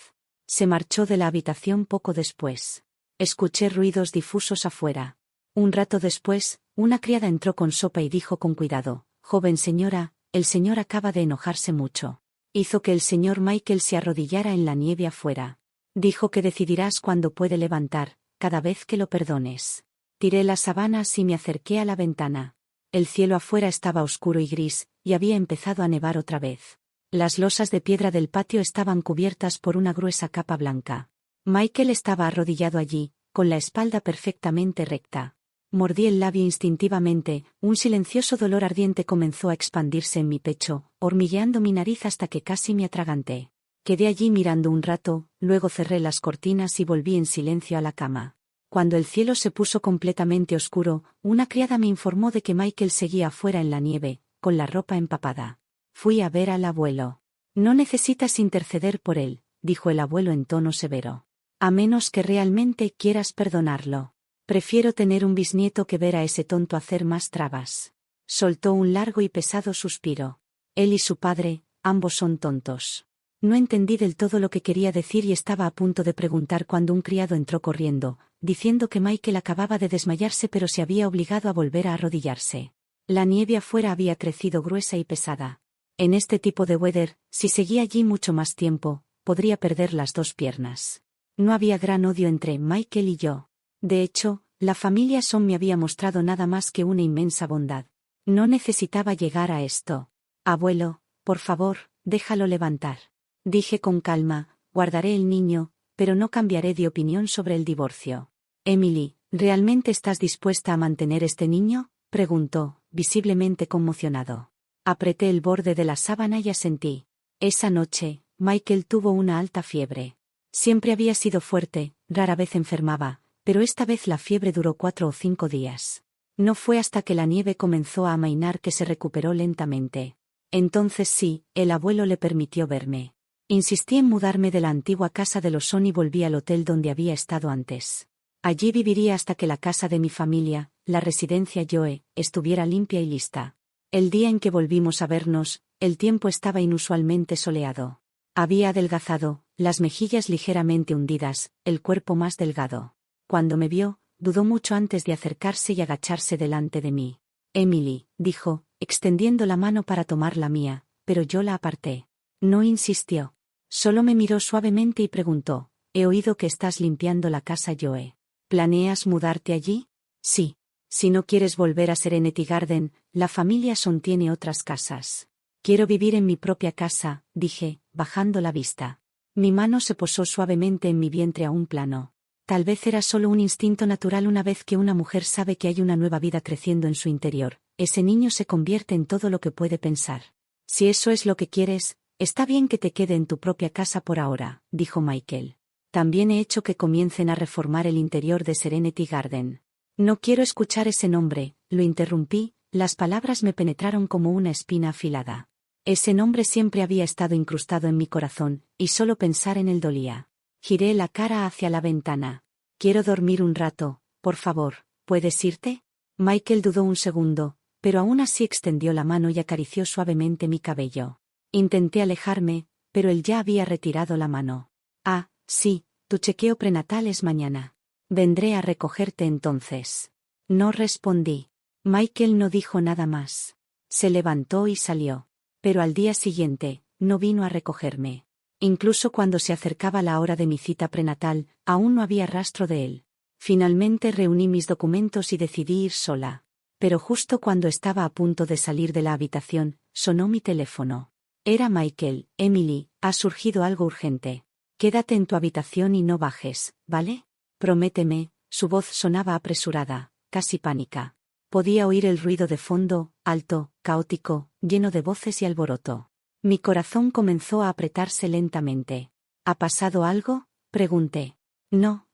Se marchó de la habitación poco después. Escuché ruidos difusos afuera. Un rato después, una criada entró con sopa y dijo con cuidado: «Joven señora, el señor acaba de enojarse mucho». Hizo que el señor Michael se arrodillara en la nieve afuera. Dijo que decidirás cuándo puede levantar, cada vez que lo perdones. Tiré las sábanas y me acerqué a la ventana. El cielo afuera estaba oscuro y gris, y había empezado a nevar otra vez. Las losas de piedra del patio estaban cubiertas por una gruesa capa blanca. Michael estaba arrodillado allí, con la espalda perfectamente recta. Mordí el labio instintivamente, un silencioso dolor ardiente comenzó a expandirse en mi pecho, hormigueando mi nariz hasta que casi me atraganté. Quedé allí mirando un rato, luego cerré las cortinas y volví en silencio a la cama. Cuando el cielo se puso completamente oscuro, una criada me informó de que Michael seguía afuera en la nieve, con la ropa empapada. Fui a ver al abuelo. No necesitas interceder por él, dijo el abuelo en tono severo. A menos que realmente quieras perdonarlo. Prefiero tener un bisnieto que ver a ese tonto hacer más trabas. Soltó un largo y pesado suspiro. Él y su padre, ambos son tontos. No entendí del todo lo que quería decir y estaba a punto de preguntar cuando un criado entró corriendo, diciendo que Michael acababa de desmayarse pero se había obligado a volver a arrodillarse. La nieve afuera había crecido gruesa y pesada. En este tipo de weather, si seguía allí mucho más tiempo, podría perder las 2 piernas. No había gran odio entre Michael y yo. De hecho, la familia Son me había mostrado nada más que una inmensa bondad. No necesitaba llegar a esto. Abuelo, por favor, déjalo levantar. Dije con calma, guardaré el niño, pero no cambiaré de opinión sobre el divorcio. Emily, ¿realmente estás dispuesta a mantener este niño?, preguntó, visiblemente conmocionado. Apreté el borde de la sábana y asentí. Esa noche, Michael tuvo una alta fiebre. Siempre había sido fuerte, rara vez enfermaba, pero esta vez la fiebre duró 4 o 5 días. No fue hasta que la nieve comenzó a amainar que se recuperó lentamente. Entonces sí, el abuelo le permitió verme. Insistí en mudarme de la antigua casa de los Son y volví al hotel donde había estado antes. Allí viviría hasta que la casa de mi familia, la residencia Joe, estuviera limpia y lista. El día en que volvimos a vernos, el tiempo estaba inusualmente soleado. Había adelgazado, las mejillas ligeramente hundidas, el cuerpo más delgado. Cuando me vio, dudó mucho antes de acercarse y agacharse delante de mí. Emily, dijo, extendiendo la mano para tomar la mía, pero yo la aparté. No insistió. Solo me miró suavemente y preguntó, he oído que estás limpiando la casa Joe. ¿Planeas mudarte allí? Sí. Si no quieres volver a Serenity Garden, la familia Son tiene otras casas. Quiero vivir en mi propia casa, dije, bajando la vista. Mi mano se posó suavemente en mi vientre aún plano. Tal vez era solo un instinto natural una vez que una mujer sabe que hay una nueva vida creciendo en su interior, ese niño se convierte en todo lo que puede pensar. Si eso es lo que quieres, está bien que te quede en tu propia casa por ahora, dijo Michael. También he hecho que comiencen a reformar el interior de Serenity Garden. No quiero escuchar ese nombre, lo interrumpí, las palabras me penetraron como una espina afilada. Ese nombre siempre había estado incrustado en mi corazón, y solo pensar en él dolía. Giré la cara hacia la ventana. Quiero dormir un rato, por favor, ¿puedes irte? Michael dudó un segundo, pero aún así extendió la mano y acarició suavemente mi cabello. Intenté alejarme, pero él ya había retirado la mano. Ah, sí, tu chequeo prenatal es mañana. Vendré a recogerte entonces. No respondí. Michael no dijo nada más. Se levantó y salió. Pero al día siguiente, no vino a recogerme. Incluso cuando se acercaba la hora de mi cita prenatal, aún no había rastro de él. Finalmente reuní mis documentos y decidí ir sola. Pero justo cuando estaba a punto de salir de la habitación, sonó mi teléfono. Era Michael. Emily, ha surgido algo urgente. Quédate en tu habitación y no bajes, ¿vale? Prométeme, su voz sonaba apresurada, casi pánica. Podía oír el ruido de fondo, alto, caótico, lleno de voces y alboroto. Mi corazón comenzó a apretarse lentamente. ¿Ha pasado algo? Pregunté. No,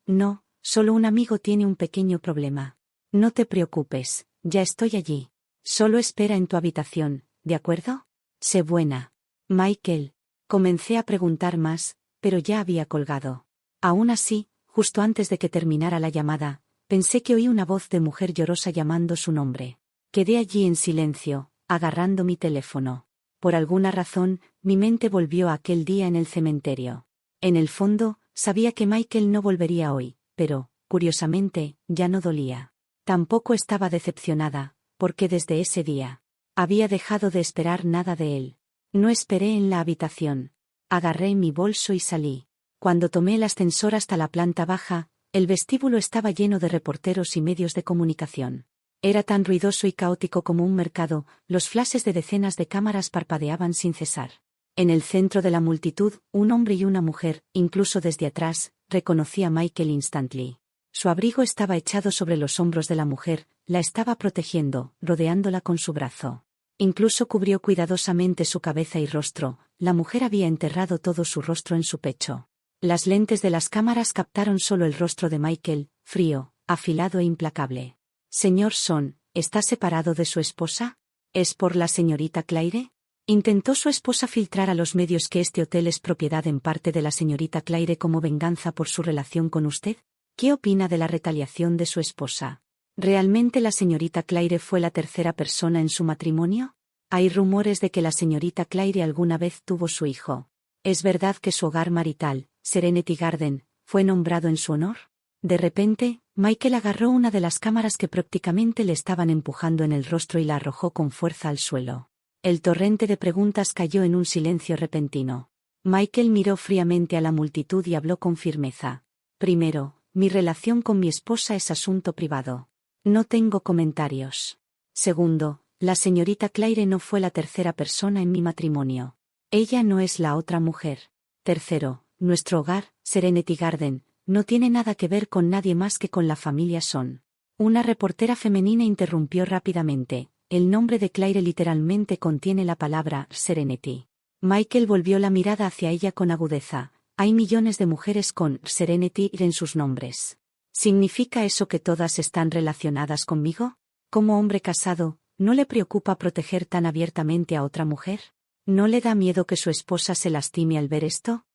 solo un amigo tiene un pequeño problema. No te preocupes, ya estoy allí. Solo espera en tu habitación, ¿de acuerdo? Sé buena. Michael. Comencé a preguntar más, pero ya había colgado. Aún así, justo antes de que terminara la llamada, pensé que oí una voz de mujer llorosa llamando su nombre. Quedé allí en silencio, agarrando mi teléfono. Por alguna razón, mi mente volvió a aquel día en el cementerio. En el fondo, sabía que Michael no volvería hoy, pero, curiosamente, ya no dolía. Tampoco estaba decepcionada, porque desde ese día, había dejado de esperar nada de él. No esperé en la habitación. Agarré mi bolso y salí. Cuando tomé el ascensor hasta la planta baja, el vestíbulo estaba lleno de reporteros y medios de comunicación. Era tan ruidoso y caótico como un mercado, los flashes de decenas de cámaras parpadeaban sin cesar. En el centro de la multitud, un hombre y una mujer, incluso desde atrás, reconocí a Michael instantly. Su abrigo estaba echado sobre los hombros de la mujer, la estaba protegiendo, rodeándola con su brazo. Incluso cubrió cuidadosamente su cabeza y rostro, la mujer había enterrado todo su rostro en su pecho. Las lentes de las cámaras captaron solo el rostro de Michael, frío, afilado e implacable. Señor Son, ¿está separado de su esposa? ¿Es por la señorita Claire? ¿Intentó su esposa filtrar a los medios que este hotel es propiedad en parte de la señorita Claire como venganza por su relación con usted? ¿Qué opina de la retaliación de su esposa? ¿Realmente la señorita Claire fue la tercera persona en su matrimonio? Hay rumores de que la señorita Claire alguna vez tuvo su hijo. ¿Es verdad que su hogar marital, Serenity Garden, fue nombrado en su honor? De repente, Michael agarró una de las cámaras que prácticamente le estaban empujando en el rostro y la arrojó con fuerza al suelo. El torrente de preguntas cayó en un silencio repentino. Michael miró fríamente a la multitud y habló con firmeza. Primero, mi relación con mi esposa es asunto privado. No tengo comentarios. Segundo, la señorita Claire no fue la tercera persona en mi matrimonio. Ella no es la otra mujer. Tercero, nuestro hogar, Serenity Garden, no tiene nada que ver con nadie más que con la familia Son. Una reportera femenina interrumpió rápidamente. El nombre de Claire literalmente contiene la palabra Serenity. Michael volvió la mirada hacia ella con agudeza. Hay millones de mujeres con Serenity en sus nombres. ¿Significa eso que todas están relacionadas conmigo? Como hombre casado, ¿no le preocupa proteger tan abiertamente a otra mujer? ¿No le da miedo que su esposa se lastime al ver esto?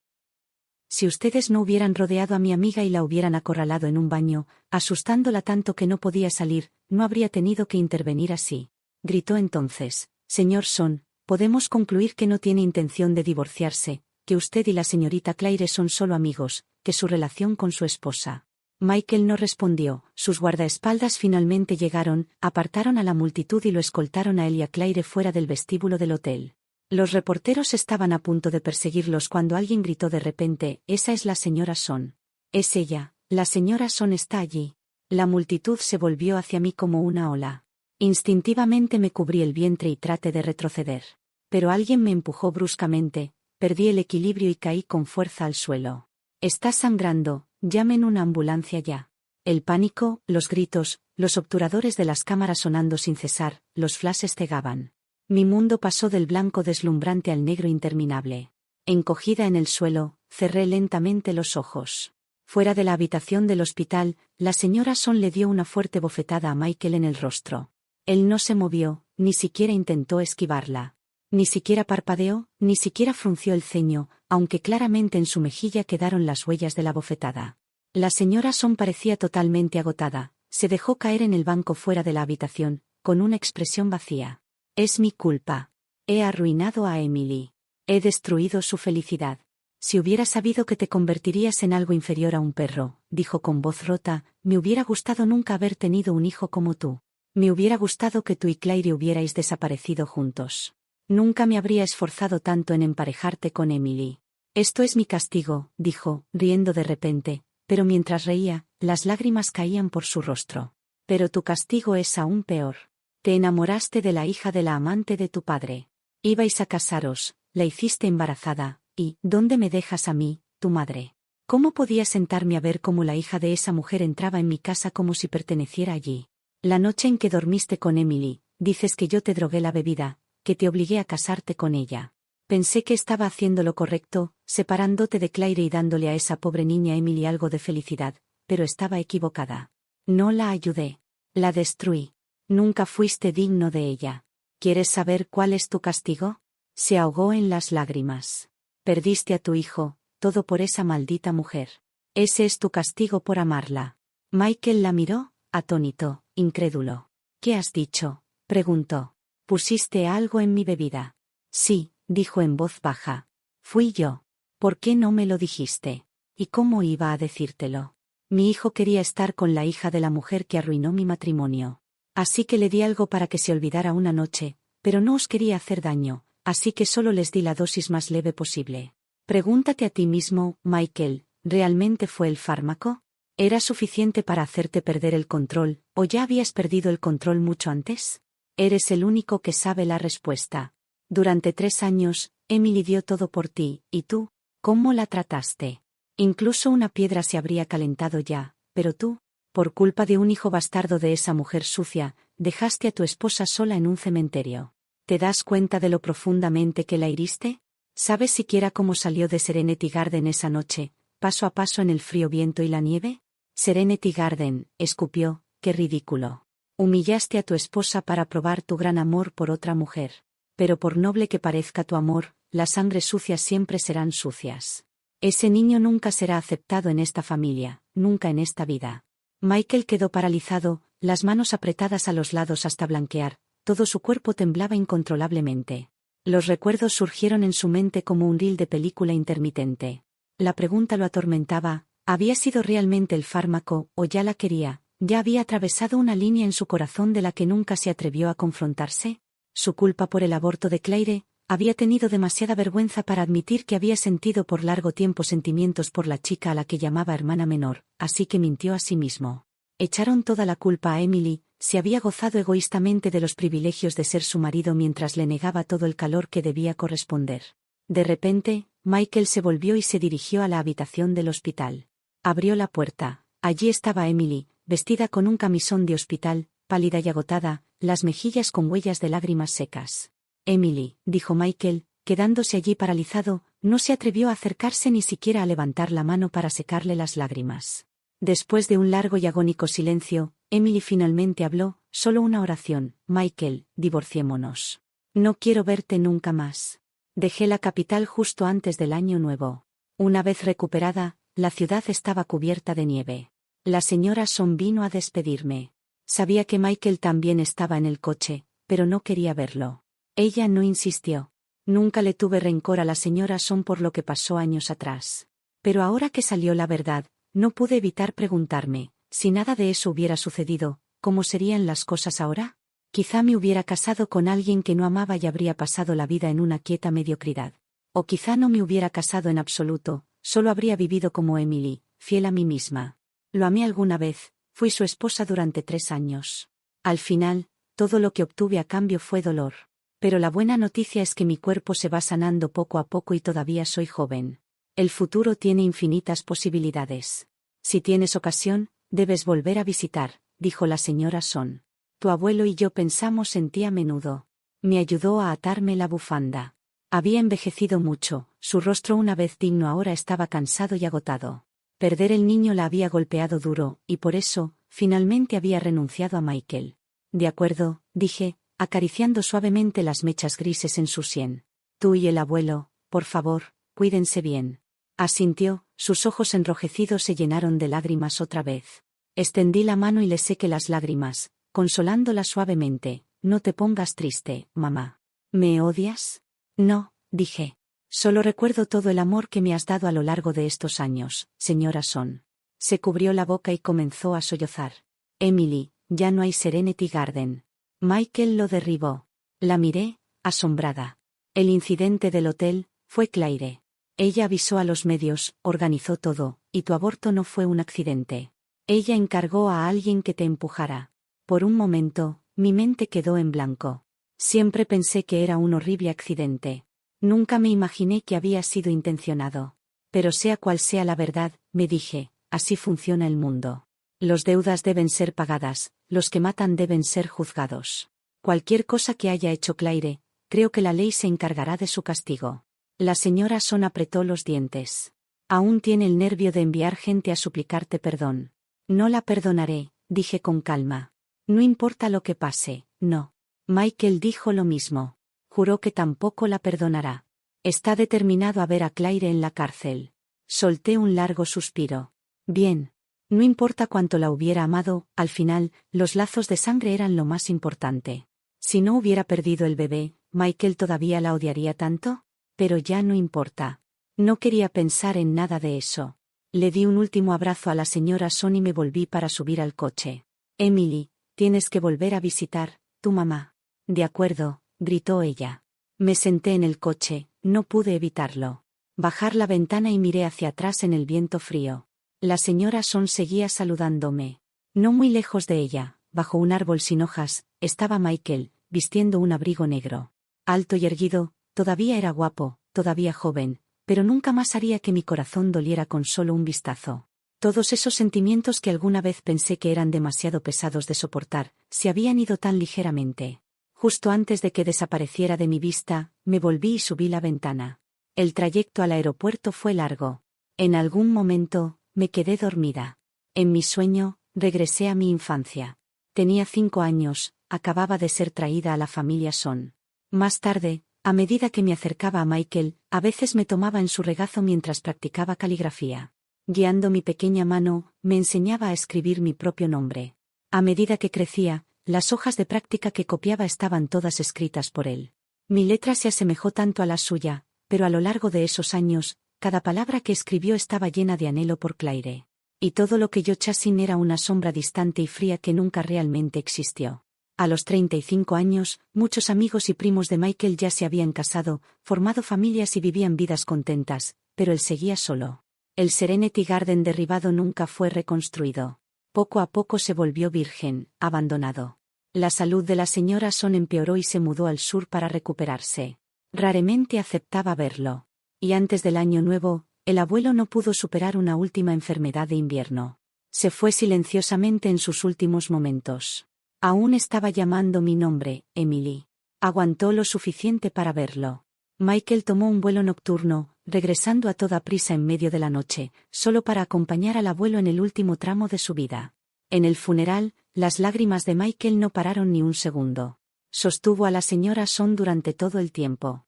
Si ustedes no hubieran rodeado a mi amiga y la hubieran acorralado en un baño, asustándola tanto que no podía salir, no habría tenido que intervenir así. Gritó entonces, señor Son, podemos concluir que no tiene intención de divorciarse, que usted y la señorita Claire son solo amigos, que su relación con su esposa. Michael no respondió. Sus guardaespaldas finalmente llegaron, apartaron a la multitud y lo escoltaron a él y a Claire fuera del vestíbulo del hotel. Los reporteros estaban a punto de perseguirlos cuando alguien gritó de repente: «Esa es la señora Son». «Es ella, la señora Son está allí». La multitud se volvió hacia mí como una ola. Instintivamente me cubrí el vientre y traté de retroceder. Pero alguien me empujó bruscamente, perdí el equilibrio y caí con fuerza al suelo. «Está sangrando, llamen una ambulancia ya». El pánico, los gritos, los obturadores de las cámaras sonando sin cesar, los flashes cegaban. Mi mundo pasó del blanco deslumbrante al negro interminable. Encogida en el suelo, cerré lentamente los ojos. Fuera de la habitación del hospital, la señora Son le dio una fuerte bofetada a Michael en el rostro. Él no se movió, ni siquiera intentó esquivarla. Ni siquiera parpadeó, ni siquiera frunció el ceño, aunque claramente en su mejilla quedaron las huellas de la bofetada. La señora Son parecía totalmente agotada, se dejó caer en el banco fuera de la habitación, con una expresión vacía. «Es mi culpa. He arruinado a Emily. He destruido su felicidad. Si hubiera sabido que te convertirías en algo inferior a un perro», dijo con voz rota, «me hubiera gustado nunca haber tenido un hijo como tú. Me hubiera gustado que tú y Claire hubierais desaparecido juntos. Nunca me habría esforzado tanto en emparejarte con Emily. Esto es mi castigo», dijo, riendo de repente, pero mientras reía, las lágrimas caían por su rostro. «Pero tu castigo es aún peor. Te enamoraste de la hija de la amante de tu padre. Ibais a casaros, la hiciste embarazada, y ¿dónde me dejas a mí, tu madre? ¿Cómo podía sentarme a ver cómo la hija de esa mujer entraba en mi casa como si perteneciera allí? La noche en que dormiste con Emily, dices que yo te drogué la bebida, que te obligué a casarte con ella. Pensé que estaba haciendo lo correcto, separándote de Claire y dándole a esa pobre niña Emily algo de felicidad, pero estaba equivocada. No la ayudé. La destruí. Nunca fuiste digno de ella. ¿Quieres saber cuál es tu castigo?». Se ahogó en las lágrimas. «Perdiste a tu hijo, todo por esa maldita mujer. Ese es tu castigo por amarla». Michael la miró, atónito, incrédulo. «¿Qué has dicho?», preguntó. «¿Pusiste algo en mi bebida?». «Sí», dijo en voz baja. «Fui yo». «¿Por qué no me lo dijiste?». «¿Y cómo iba a decírtelo? Mi hijo quería estar con la hija de la mujer que arruinó mi matrimonio. Así que le di algo para que se olvidara una noche, pero no os quería hacer daño, así que solo les di la dosis más leve posible». Pregúntate a ti mismo, Michael, ¿realmente fue el fármaco? ¿Era suficiente para hacerte perder el control, o ya habías perdido el control mucho antes? Eres el único que sabe la respuesta. Durante 3 años, Emily dio todo por ti, ¿y tú? ¿Cómo la trataste? Incluso una piedra se habría calentado ya, pero tú, por culpa de un hijo bastardo de esa mujer sucia, dejaste a tu esposa sola en un cementerio. ¿Te das cuenta de lo profundamente que la heriste? ¿Sabes siquiera cómo salió de Serenity Garden esa noche, paso a paso en el frío viento y la nieve? Serenity Garden, escupió, qué ridículo. Humillaste a tu esposa para probar tu gran amor por otra mujer. Pero por noble que parezca tu amor, las sangres sucias siempre serán sucias. Ese niño nunca será aceptado en esta familia, nunca en esta vida. Michael quedó paralizado, las manos apretadas a los lados hasta blanquear, todo su cuerpo temblaba incontrolablemente. Los recuerdos surgieron en su mente como un reel de película intermitente. La pregunta lo atormentaba, ¿había sido realmente el fármaco, o ya la quería? ¿Ya había atravesado una línea en su corazón de la que nunca se atrevió a confrontarse? Su culpa por el aborto de Claire, había tenido demasiada vergüenza para admitir que había sentido por largo tiempo sentimientos por la chica a la que llamaba hermana menor, así que mintió a sí mismo. Echaron toda la culpa a Emily, se había gozado egoístamente de los privilegios de ser su marido mientras le negaba todo el calor que debía corresponder. De repente, Michael se volvió y se dirigió a la habitación del hospital. Abrió la puerta. Allí estaba Emily, vestida con un camisón de hospital, pálida y agotada, las mejillas con huellas de lágrimas secas. «Emily», dijo Michael, quedándose allí paralizado, no se atrevió a acercarse ni siquiera a levantar la mano para secarle las lágrimas. Después de un largo y agónico silencio, Emily finalmente habló, solo una oración: «Michael, divorciémonos. No quiero verte nunca más». Dejé la capital justo antes del año nuevo. Una vez recuperada, la ciudad estaba cubierta de nieve. La señora Son vino a despedirme. Sabía que Michael también estaba en el coche, pero no quería verlo. Ella no insistió. Nunca le tuve rencor a la señora Son por lo que pasó años atrás. Pero ahora que salió la verdad, no pude evitar preguntarme, si nada de eso hubiera sucedido, ¿cómo serían las cosas ahora? Quizá me hubiera casado con alguien que no amaba y habría pasado la vida en una quieta mediocridad. O quizá no me hubiera casado en absoluto, solo habría vivido como Emily, fiel a mí misma. Lo amé alguna vez, fui su esposa durante 3 años. Al final, todo lo que obtuve a cambio fue dolor. Pero la buena noticia es que mi cuerpo se va sanando poco a poco y todavía soy joven. El futuro tiene infinitas posibilidades. Si tienes ocasión, debes volver a visitar, dijo la señora Son. Tu abuelo y yo pensamos en ti a menudo. Me ayudó a atarme la bufanda. Había envejecido mucho, su rostro una vez digno ahora estaba cansado y agotado. Perder el niño la había golpeado duro, y por eso, finalmente había renunciado a Michael. De acuerdo, dije, acariciando suavemente las mechas grises en su sien. Tú y el abuelo, por favor, cuídense bien. Asintió, sus ojos enrojecidos se llenaron de lágrimas otra vez. Extendí la mano y le sequé las lágrimas, consolándola suavemente. No te pongas triste, mamá. ¿Me odias? No, dije. Solo recuerdo todo el amor que me has dado a lo largo de estos años, señora Son. Se cubrió la boca y comenzó a sollozar. Emily, ya no hay Serenity Garden. Michael lo derribó. La miré, asombrada. El incidente del hotel, fue Claire. Ella avisó a los medios, organizó todo, y tu aborto no fue un accidente. Ella encargó a alguien que te empujara. Por un momento, mi mente quedó en blanco. Siempre pensé que era un horrible accidente. Nunca me imaginé que había sido intencionado. Pero sea cual sea la verdad, me dije, así funciona el mundo. Los deudas deben ser pagadas, los que matan deben ser juzgados. Cualquier cosa que haya hecho Claire, creo que la ley se encargará de su castigo. La señora Son apretó los dientes. Aún tiene el nervio de enviar gente a suplicarte perdón. No la perdonaré, dije con calma. No importa lo que pase, no. Michael dijo lo mismo. Juró que tampoco la perdonará. Está determinado a ver a Claire en la cárcel. Solté un largo suspiro. Bien. No importa cuánto la hubiera amado, al final, los lazos de sangre eran lo más importante. Si no hubiera perdido el bebé, ¿Michael todavía la odiaría tanto? Pero ya no importa. No quería pensar en nada de eso. Le di un último abrazo a la señora Son y me volví para subir al coche. Emily, tienes que volver a visitar, tu mamá. De acuerdo, gritó ella. Me senté en el coche, no pude evitarlo. Bajar la ventana y miré hacia atrás en el viento frío. La señora Son seguía saludándome. No muy lejos de ella, bajo un árbol sin hojas, estaba Michael, vistiendo un abrigo negro. Alto y erguido, todavía era guapo, todavía joven, pero nunca más haría que mi corazón doliera con solo un vistazo. Todos esos sentimientos que alguna vez pensé que eran demasiado pesados de soportar, se habían ido tan ligeramente. Justo antes de que desapareciera de mi vista, me volví y subí la ventana. El trayecto al aeropuerto fue largo. En algún momento, me quedé dormida. En mi sueño, regresé a mi infancia. Tenía 5 años, acababa de ser traída a la familia Son. Más tarde, a medida que me acercaba a Michael, a veces me tomaba en su regazo mientras practicaba caligrafía. Guiando mi pequeña mano, me enseñaba a escribir mi propio nombre. A medida que crecía, las hojas de práctica que copiaba estaban todas escritas por él. Mi letra se asemejó tanto a la suya, pero a lo largo de esos años, cada palabra que escribió estaba llena de anhelo por Claire. Y todo lo que yo chasin era una sombra distante y fría que nunca realmente existió. A los 35 años, muchos amigos y primos de Michael ya se habían casado, formado familias y vivían vidas contentas, pero él seguía solo. El Serenity Garden derribado nunca fue reconstruido. Poco a poco se volvió virgen, abandonado. La salud de la señora Son empeoró y se mudó al sur para recuperarse. Raramente aceptaba verlo. Y antes del año nuevo, el abuelo no pudo superar una última enfermedad de invierno. Se fue silenciosamente en sus últimos momentos. Aún estaba llamando mi nombre, Emily. Aguantó lo suficiente para verlo. Michael tomó un vuelo nocturno, regresando a toda prisa en medio de la noche, solo para acompañar al abuelo en el último tramo de su vida. En el funeral, las lágrimas de Michael no pararon ni un segundo. Sostuvo a la señora Son durante todo el tiempo.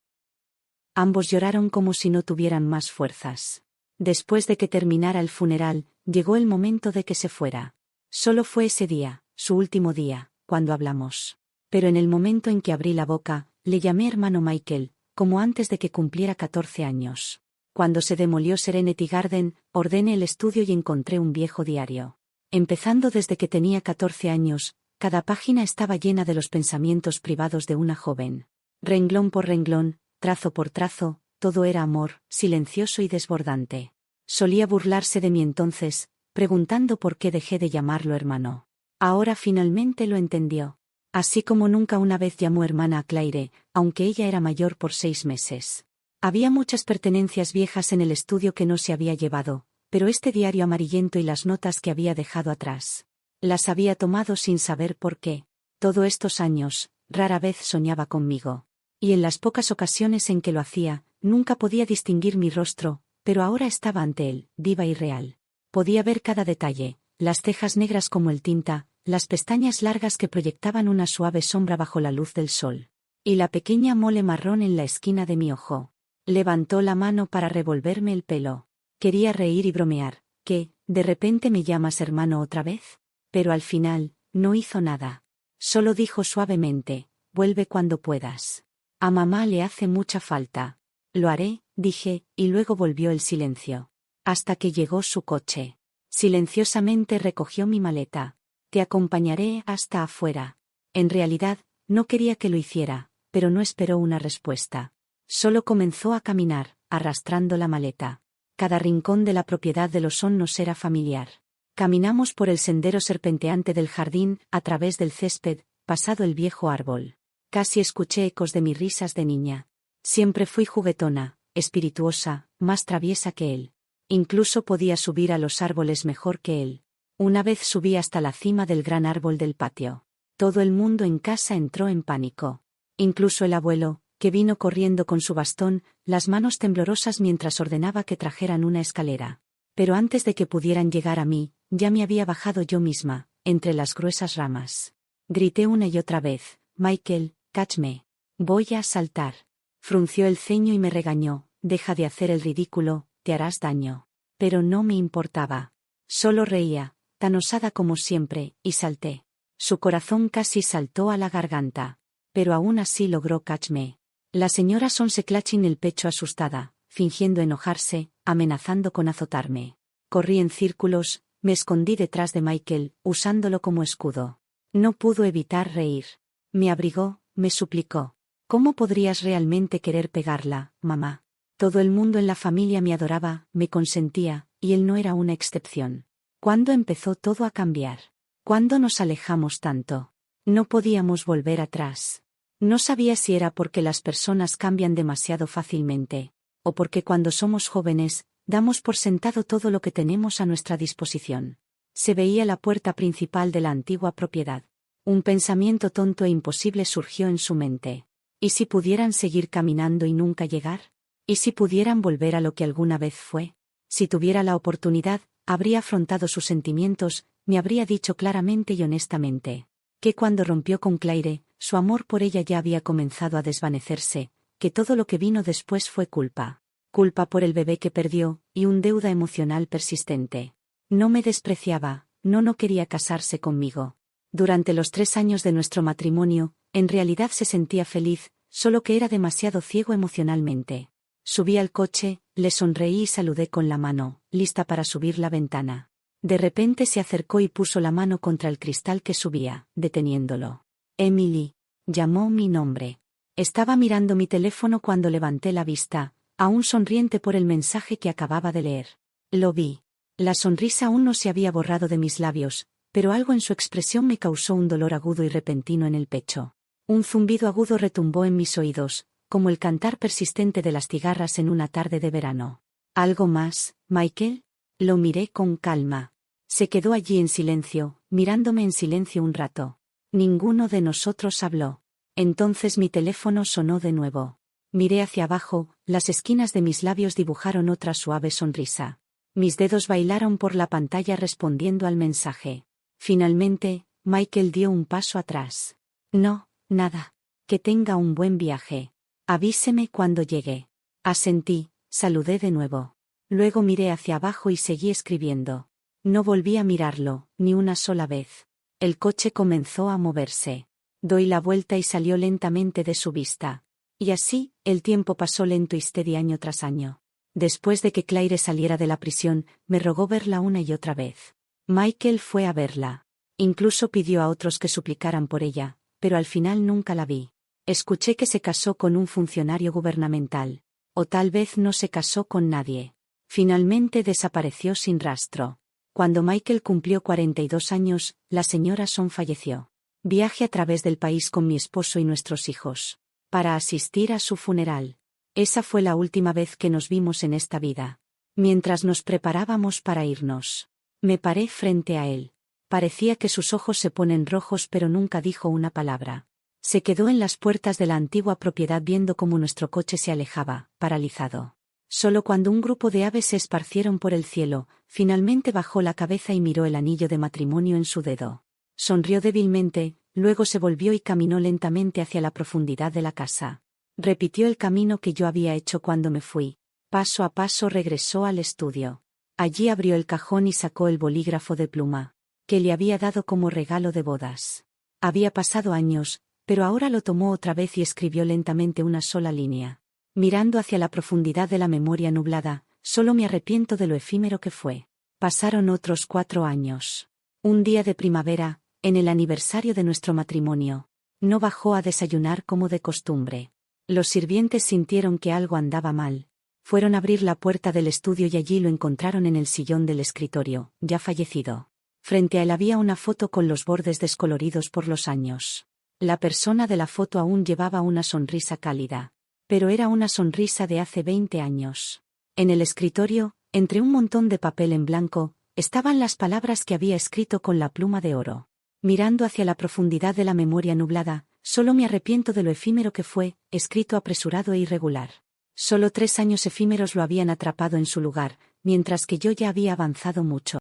Ambos lloraron como si no tuvieran más fuerzas. Después de que terminara el funeral, llegó el momento de que se fuera. Solo fue ese día, su último día, cuando hablamos. Pero en el momento en que abrí la boca, le llamé hermano Michael, como antes de que cumpliera 14 años. Cuando se demolió Serenity Garden, ordené el estudio y encontré un viejo diario. Empezando desde que tenía 14 años, cada página estaba llena de los pensamientos privados de una joven. Renglón por renglón, trazo por trazo, todo era amor, silencioso y desbordante. Solía burlarse de mí entonces, preguntando por qué dejé de llamarlo hermano. Ahora finalmente lo entendió. Así como nunca una vez llamó hermana a Claire, aunque ella era mayor por 6 meses. Había muchas pertenencias viejas en el estudio que no se había llevado, pero este diario amarillento y las notas que había dejado atrás. Las había tomado sin saber por qué. Todos estos años, rara vez soñaba conmigo. Y en las pocas ocasiones en que lo hacía, nunca podía distinguir mi rostro, pero ahora estaba ante él, viva y real. Podía ver cada detalle, las cejas negras como el tinta, las pestañas largas que proyectaban una suave sombra bajo la luz del sol. Y la pequeña mole marrón en la esquina de mi ojo. Levantó la mano para revolverme el pelo. Quería reír y bromear. ¿Qué, de repente me llamas hermano otra vez? Pero al final, no hizo nada. Solo dijo suavemente, vuelve cuando puedas. A mamá le hace mucha falta. Lo haré, dije, y luego volvió el silencio. Hasta que llegó su coche. Silenciosamente recogió mi maleta. Te acompañaré hasta afuera. En realidad, no quería que lo hiciera, pero no esperó una respuesta. Solo comenzó a caminar, arrastrando la maleta. Cada rincón de la propiedad de los nos era familiar. Caminamos por el sendero serpenteante del jardín, a través del césped, pasado el viejo árbol. Casi escuché ecos de mis risas de niña. Siempre fui juguetona, espirituosa, más traviesa que él. Incluso podía subir a los árboles mejor que él. Una vez subí hasta la cima del gran árbol del patio. Todo el mundo en casa entró en pánico. Incluso el abuelo, que vino corriendo con su bastón, las manos temblorosas mientras ordenaba que trajeran una escalera. Pero antes de que pudieran llegar a mí, ya me había bajado yo misma, entre las gruesas ramas. Grité una y otra vez, Michael, catch me. Voy a saltar. Frunció el ceño y me regañó, deja de hacer el ridículo, te harás daño. Pero no me importaba. Solo reía, tan osada como siempre, y salté. Su corazón casi saltó a la garganta. Pero aún así logró catch me. La señora Son se clachó en el pecho asustada, fingiendo enojarse, amenazando con azotarme. Corrí en círculos, me escondí detrás de Michael, usándolo como escudo. No pudo evitar reír. Me abrigó, me suplicó. ¿Cómo podrías realmente querer pegarla, mamá? Todo el mundo en la familia me adoraba, me consentía, y él no era una excepción. ¿Cuándo empezó todo a cambiar? ¿Cuándo nos alejamos tanto? No podíamos volver atrás. No sabía si era porque las personas cambian demasiado fácilmente, o porque cuando somos jóvenes, damos por sentado todo lo que tenemos a nuestra disposición. Se veía la puerta principal de la antigua propiedad. Un pensamiento tonto e imposible surgió en su mente. ¿Y si pudieran seguir caminando y nunca llegar? ¿Y si pudieran volver a lo que alguna vez fue? Si tuviera la oportunidad, habría afrontado sus sentimientos, me habría dicho claramente y honestamente que cuando rompió con Claire, su amor por ella ya había comenzado a desvanecerse, que todo lo que vino después fue culpa. Culpa por el bebé que perdió, y un deuda emocional persistente. No me despreciaba, no quería casarse conmigo. Durante los 3 años de nuestro matrimonio, en realidad se sentía feliz, solo que era demasiado ciego emocionalmente. Subí al coche, le sonreí y saludé con la mano, lista para subir la ventana. De repente se acercó y puso la mano contra el cristal que subía, deteniéndolo. Emily. Llamó mi nombre. Estaba mirando mi teléfono cuando levanté la vista, aún sonriente por el mensaje que acababa de leer. Lo vi. La sonrisa aún no se había borrado de mis labios, pero algo en su expresión me causó un dolor agudo y repentino en el pecho. Un zumbido agudo retumbó en mis oídos, como el cantar persistente de las cigarras en una tarde de verano. ¿Algo más, Michael? Lo miré con calma. Se quedó allí en silencio, mirándome en silencio un rato. Ninguno de nosotros habló. Entonces mi teléfono sonó de nuevo. Miré hacia abajo, las esquinas de mis labios dibujaron otra suave sonrisa. Mis dedos bailaron por la pantalla respondiendo al mensaje. Finalmente, Michael dio un paso atrás. No, nada. Que tenga un buen viaje. Avíseme cuando llegue. Asentí, saludé de nuevo. Luego miré hacia abajo y seguí escribiendo. No volví a mirarlo, ni una sola vez. El coche comenzó a moverse. Doy la vuelta y salió lentamente de su vista. Y así, el tiempo pasó lento y steady año tras año. Después de que Claire saliera de la prisión, me rogó verla una y otra vez. Michael fue a verla. Incluso pidió a otros que suplicaran por ella, pero al final nunca la vi. Escuché que se casó con un funcionario gubernamental. O tal vez no se casó con nadie. Finalmente desapareció sin rastro. Cuando Michael cumplió 42 años, la señora Son falleció. Viajé a través del país con mi esposo y nuestros hijos, para asistir a su funeral. Esa fue la última vez que nos vimos en esta vida. Mientras nos preparábamos para irnos, me paré frente a él. Parecía que sus ojos se ponen rojos, pero nunca dijo una palabra. Se quedó en las puertas de la antigua propiedad viendo cómo nuestro coche se alejaba, paralizado. Solo cuando un grupo de aves se esparcieron por el cielo, finalmente bajó la cabeza y miró el anillo de matrimonio en su dedo. Sonrió débilmente, luego se volvió y caminó lentamente hacia la profundidad de la casa. Repitió el camino que yo había hecho cuando me fui. Paso a paso regresó al estudio. Allí abrió el cajón y sacó el bolígrafo de pluma, que le había dado como regalo de bodas. Había pasado años, pero ahora lo tomó otra vez y escribió lentamente una sola línea. Mirando hacia la profundidad de la memoria nublada, solo me arrepiento de lo efímero que fue. Pasaron otros 4 años. Un día de primavera, en el aniversario de nuestro matrimonio, no bajó a desayunar como de costumbre. Los sirvientes sintieron que algo andaba mal. Fueron a abrir la puerta del estudio y allí lo encontraron en el sillón del escritorio, ya fallecido. Frente a él había una foto con los bordes descoloridos por los años. La persona de la foto aún llevaba una sonrisa cálida, pero era una sonrisa de hace 20 años. En el escritorio, entre un montón de papel en blanco, estaban las palabras que había escrito con la pluma de oro. Mirando hacia la profundidad de la memoria nublada, solo me arrepiento de lo efímero que fue, escrito apresurado e irregular. Solo 3 años efímeros lo habían atrapado en su lugar, mientras que yo ya había avanzado mucho.